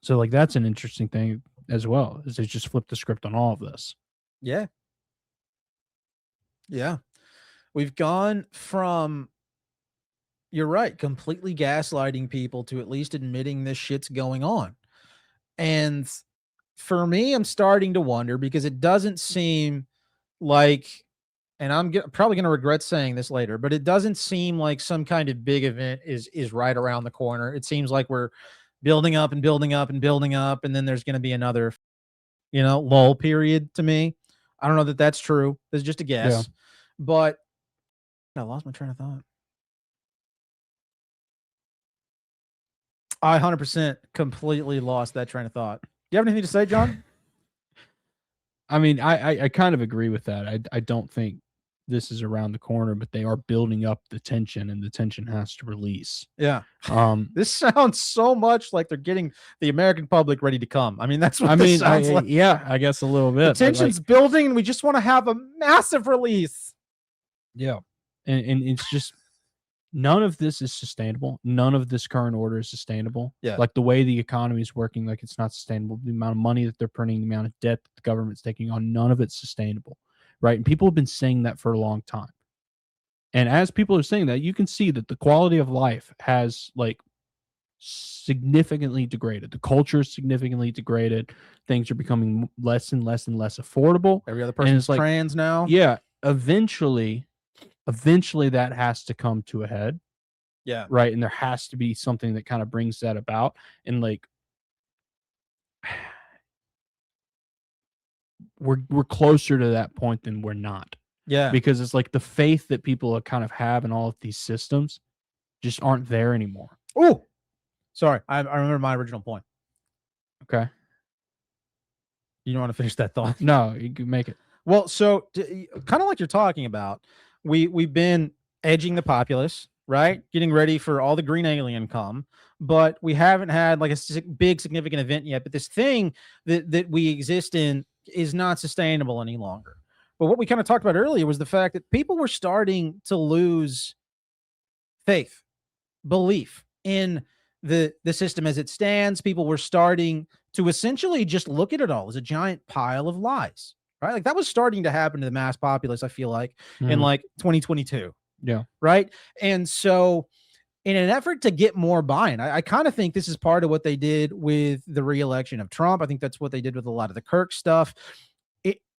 So like that's an interesting thing as well, is they just flip the script on all of this. Yeah. Yeah. We've gone from, you're right, completely gaslighting people to at least admitting this shit's going on. And for me, I'm starting to wonder because it doesn't seem like, and I'm probably going to regret saying this later, but it doesn't seem like some kind of big event is right around the corner. It seems like we're building up and building up and building up, and then there's going to be another, lull period to me. I don't know that that's true. It's just a guess. Yeah. But I lost my train of thought. I 100% completely lost that train of thought. Do you have anything to say, John? I mean, I kind of agree with that. I don't think this is around the corner, but they are building up the tension, and the tension has to release. Yeah. This sounds so much like they're getting the American public ready to come. I mean, that's what this sounds like. Yeah, I guess a little bit. The tension's building, and we just want to have a massive release. Yeah. And it's just none of this is sustainable. None of this current order is sustainable. Yeah. Like the way the economy is working, like it's not sustainable. The amount of money that they're printing, the amount of debt that the government's taking on, none of it's sustainable. Right. And people have been saying that for a long time. And as people are saying that, you can see that the quality of life has like significantly degraded. The culture is significantly degraded. Things are becoming less and less and less affordable. Every other person's like, trans now. Yeah. Eventually that has to come to a head. Yeah. Right. And there has to be something that kind of brings that about. And like we're closer to that point than we're not. Yeah. Because it's like the faith that people kind of have in all of these systems just aren't there anymore. Oh, sorry. I remember my original point. Okay. You don't want to finish that thought? No, you can make it. Well, so kind of like you're talking about, we've been edging the populace, right? Getting ready for all the green alien come, but we haven't had like a big significant event yet. But this thing that we exist in is not sustainable any longer. But what we kind of talked about earlier was the fact that people were starting to lose faith, belief in the system as it stands. People were starting to essentially just look at it all as a giant pile of lies, right? Like that was starting to happen to the mass populace, I feel like, in like 2022. Yeah. Right. And so in an effort to get more buy-in, I kind of think this is part of what they did with the re-election of Trump. I think that's what they did with a lot of the Kirk stuff.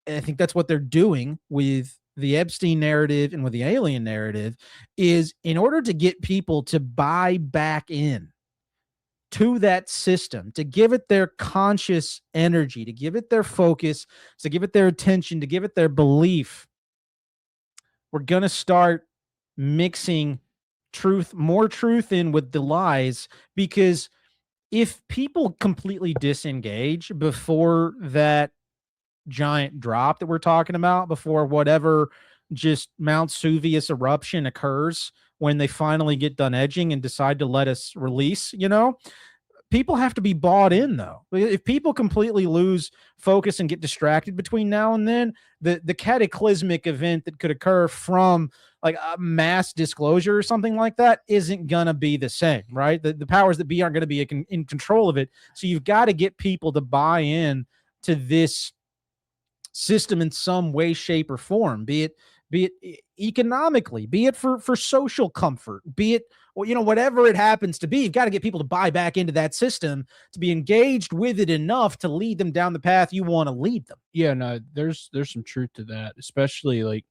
I think that's what they're doing with the Epstein narrative and with the alien narrative, is in order to get people to buy back in to that system, to give it their conscious energy, to give it their focus, to give it their attention, to give it their belief. We're going to start mixing more truth in with the lies, because if people completely disengage before that giant drop that we're talking about, before whatever just Mount Vesuvius eruption occurs, when they finally get done edging and decide to let us release, people have to be bought in, though. If people completely lose focus and get distracted between now and then, the cataclysmic event that could occur from like a mass disclosure or something like that isn't gonna be the same, right? The powers that be aren't going to be in control of it. So you've got to get people to buy in to this system in some way, shape, or form, be it economically, be it for social comfort, be it, whatever it happens to be. You've got to get people to buy back into that system, to be engaged with it enough to lead them down the path you want to lead them. Yeah, no, there's some truth to that, especially like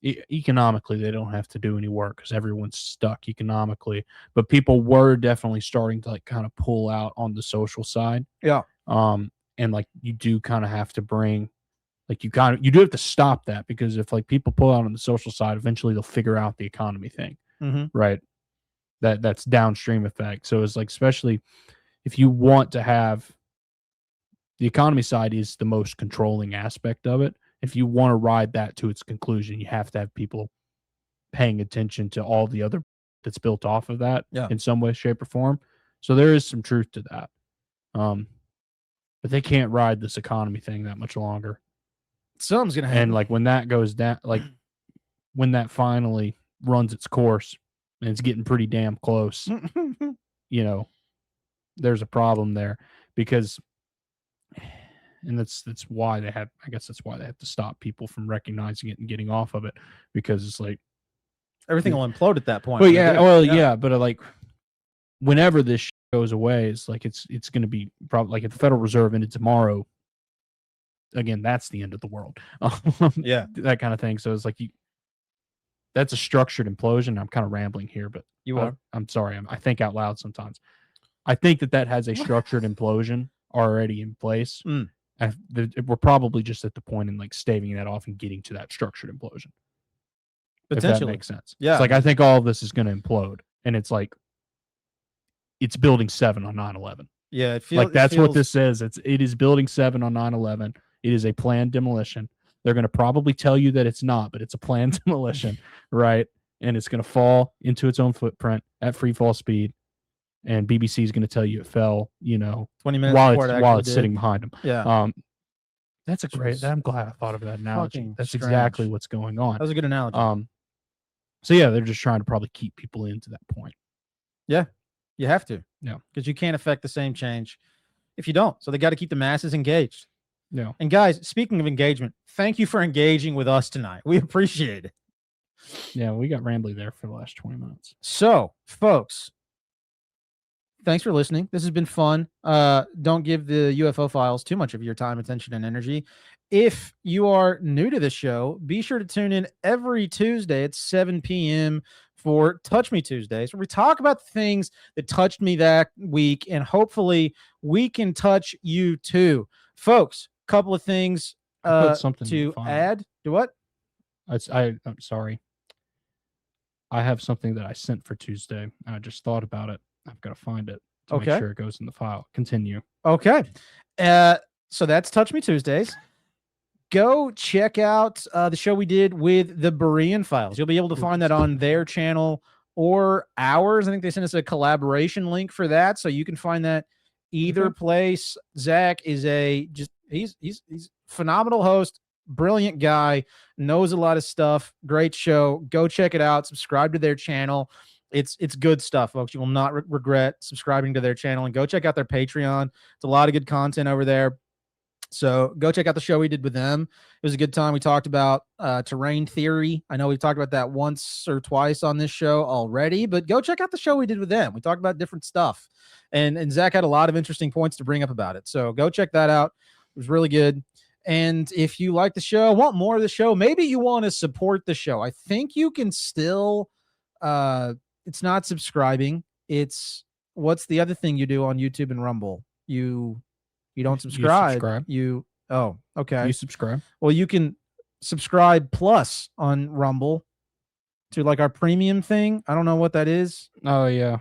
economically. They don't have to do any work because everyone's stuck economically, but people were definitely starting to like kind of pull out on the social side. Yeah. And like you do kind of have to bring, like you do have to stop that, because if like people pull out on the social side, eventually they'll figure out the economy thing, right? That's downstream effect. So it's like, especially if you want to have the economy side is the most controlling aspect of it. If you want to ride that to its conclusion, you have to have people paying attention to all the other that's built off of that in some way, shape, or form. So there is some truth to that. But they can't ride this economy thing that much longer. Something's gonna happen. And like when that goes down, like when that finally runs its course, and it's getting pretty damn close, there's a problem there, because, and that's why they have, I guess that's why they have to stop people from recognizing it and getting off of it, because it's like everything will implode at that point. Well, yeah, but like whenever this shit goes away, it's like it's going to be probably like if the Federal Reserve ended tomorrow. Again, that's the end of the world. That kind of thing. So it's like that's a structured implosion. I'm kind of rambling here, but I'm sorry. I think out loud sometimes. I think that has a structured implosion already in place. We're probably just at the point in like staving that off and getting to that structured implosion. Potentially, if that makes sense. Yeah. It's like I think all of this is going to implode, and it's like it's building 7 on 9/11. Yeah, like that's what this is. It is building 7 on 9/11. It is a planned demolition. They're going to probably tell you that it's not, but it's a planned demolition, right? And it's going to fall into its own footprint at free fall speed. And BBC is going to tell you it fell, 20 minutes while it's sitting behind them. Yeah. That's a great. I'm glad I thought of that analogy. That's strange. exactly what's going on. That was a good analogy. So yeah, they're just trying to probably keep people into that point. You have to. Yeah. Because you can't affect the same change if you don't. So they got to keep the masses engaged. Yeah. And guys, speaking of engagement, thank you for engaging with us tonight. We appreciate it. Yeah, we got rambly there for the last 20 minutes. So, folks, thanks for listening. This has been fun. Don't give the UFO files too much of your time, attention, and energy. If you are new to the show, be sure to tune in every Tuesday at 7 p.m. for Touch Me Tuesdays, where we talk about the things that touched me that week, and hopefully we can touch you too. Folks, couple of things I put something to fine. add. Do what? I'm sorry. I have something that I sent for Tuesday. I just thought about it. I've got to find it to Okay. make sure it goes in the file. Continue. Okay. So that's Touch Me Tuesdays. Go check out the show we did with the Berean files. You'll be able to find that on their channel or ours. I think they sent us a collaboration link for that, so you can find that either place. Zach is he's phenomenal host, brilliant guy, knows a lot of stuff. Great show. Go check it out. Subscribe to their channel. It's good stuff, folks. You will not regret subscribing to their channel, and go check out their Patreon. It's a lot of good content over there. So go check out the show we did with them. It was a good time. We talked about terrain theory. I know we've talked about that once or twice on this show already, but go check out the show we did with them. We talked about different stuff, and Zach had a lot of interesting points to bring up about it. So go check that out. It was really good. And if you like the show, want more of the show, maybe you want to support the show, I think you can still, it's not subscribing. It's what's the other thing you do on YouTube and Rumble? You don't subscribe. Oh, okay. You subscribe. Well, you can subscribe plus on Rumble to like our premium thing. I don't know what that is. Oh yeah.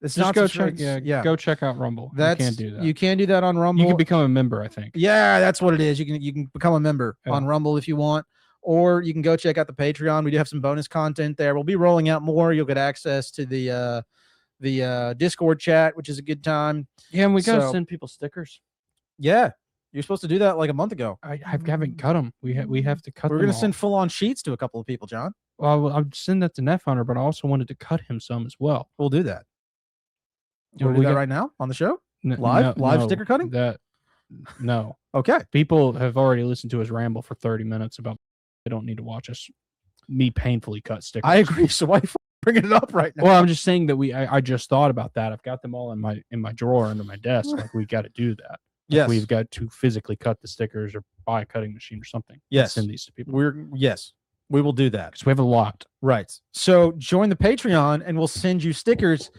It's Just not go subscribe- check. Yeah. Go check out Rumble. You can't do that. You can do that on Rumble. You can become a member, I think. Yeah, that's what it is. You can become a member on Rumble if you want, or you can go check out the Patreon. We do have some bonus content there. We'll be rolling out more. You'll get access to the Discord chat, which is a good time. Yeah, and we gotta send people stickers. Yeah, you're supposed to do that like a month ago. I haven't cut them. We have to cut. We're them gonna all. send full on sheets to a couple of people, John. Well, I'll send that to Nef Hunter, but I also wanted to cut him some as well. We'll do that. Well, We'll do that right now on the show. Live sticker cutting. No. Okay. People have already listened to us ramble for 30 minutes about. They don't need to watch me painfully cut stickers. I agree. So why are you bringing it up right now? Well, I'm just saying that I just thought about that. I've got them all in my drawer under my desk. Like we got to do that. Yes. We've got to physically cut the stickers or buy a cutting machine or something. Yes. Send these to people. We will do that. Because we have a lot. Right. So join the Patreon and we'll send you stickers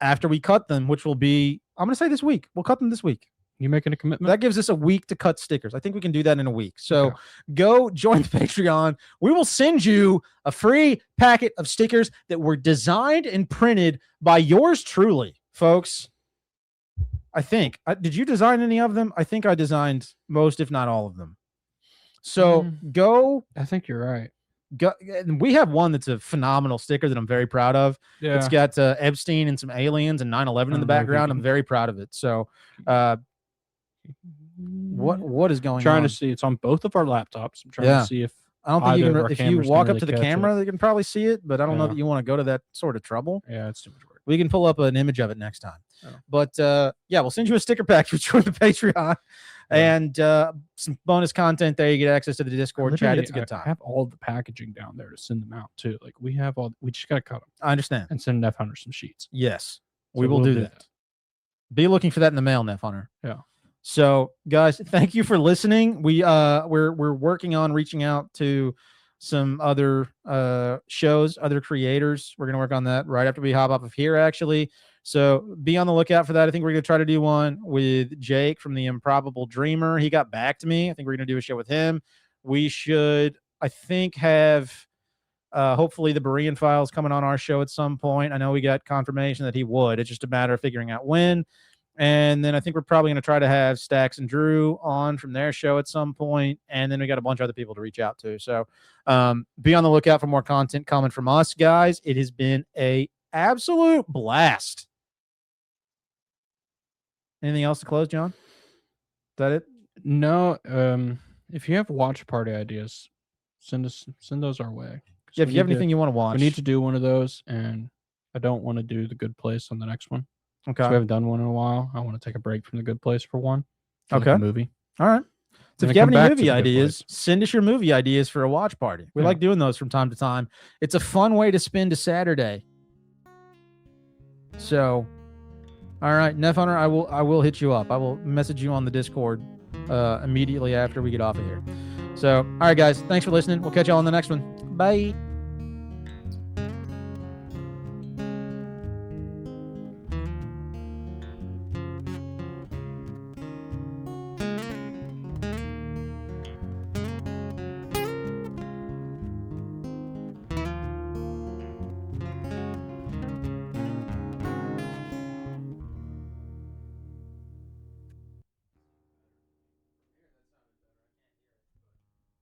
after we cut them, which will be, I'm going to say this week. We'll cut them this week. You making a commitment? That gives us a week to cut stickers. I think we can do that in a week. So go join the Patreon. We will send you a free packet of stickers that were designed and printed by yours truly, folks. I think. Did you design any of them? I think I designed most, if not all of them. So go. I think you're right. Go. We have one that's a phenomenal sticker that I'm very proud of. Yeah. It's got Epstein and some aliens and 9/11 in the background. I'm very proud of it. So what is going on? Trying to see. It's on both of our laptops. I'm trying to see if I don't think you either of can. our If you cameras walk can up to really the catch camera, it. they can probably see it, but I don't know that you want to go to that sort of trouble. Yeah, it's too much work. We can pull up an image of it next time. But yeah, we'll send you a sticker pack for join the Patreon and some bonus content there. You get access to the Discord chat. It's a good time. I have all the packaging down there to send them out too. Like we just gotta cut them. I understand. And send Nef Hunter some sheets. Yes, So we will we'll do that. Be looking for that in the mail, Nef Hunter. Yeah. So, guys, thank you for listening. We're working on reaching out to some other shows, other creators. We're gonna work on that right after we hop off of here, actually. So be on the lookout for that. I think we're gonna try to do one with Jake from the Improbable Dreamer. He got back to me. I think we're gonna do a show with him. We should, I think, have hopefully the Berean files coming on our show at some point. I know we got confirmation that he would. It's just a matter of figuring out when. And then I think we're probably going to try to have Stax and Drew on from their show at some point. And then we got a bunch of other people to reach out to. So be on the lookout for more content coming from us, guys. It has been a absolute blast. Anything else to close, John? Is that it? No. If you have watch party ideas, send those our way. Yeah, if you have anything you want to watch, we need to do one of those, and I don't want to do The Good Place on the next one. Okay. So we haven't done one in a while. I want to take a break from The Good Place for one. For Okay. Like a movie. All right. So And if then you have come any back to movie The Good ideas, Place. send us your movie ideas for a watch party. We Yeah. like doing those from time to time. It's a fun way to spend a Saturday. So, all right, Nef Hunter, I will hit you up. I will message you on the Discord immediately after we get off of here. So, all right, guys, thanks for listening. We'll catch y'all on the next one. Bye.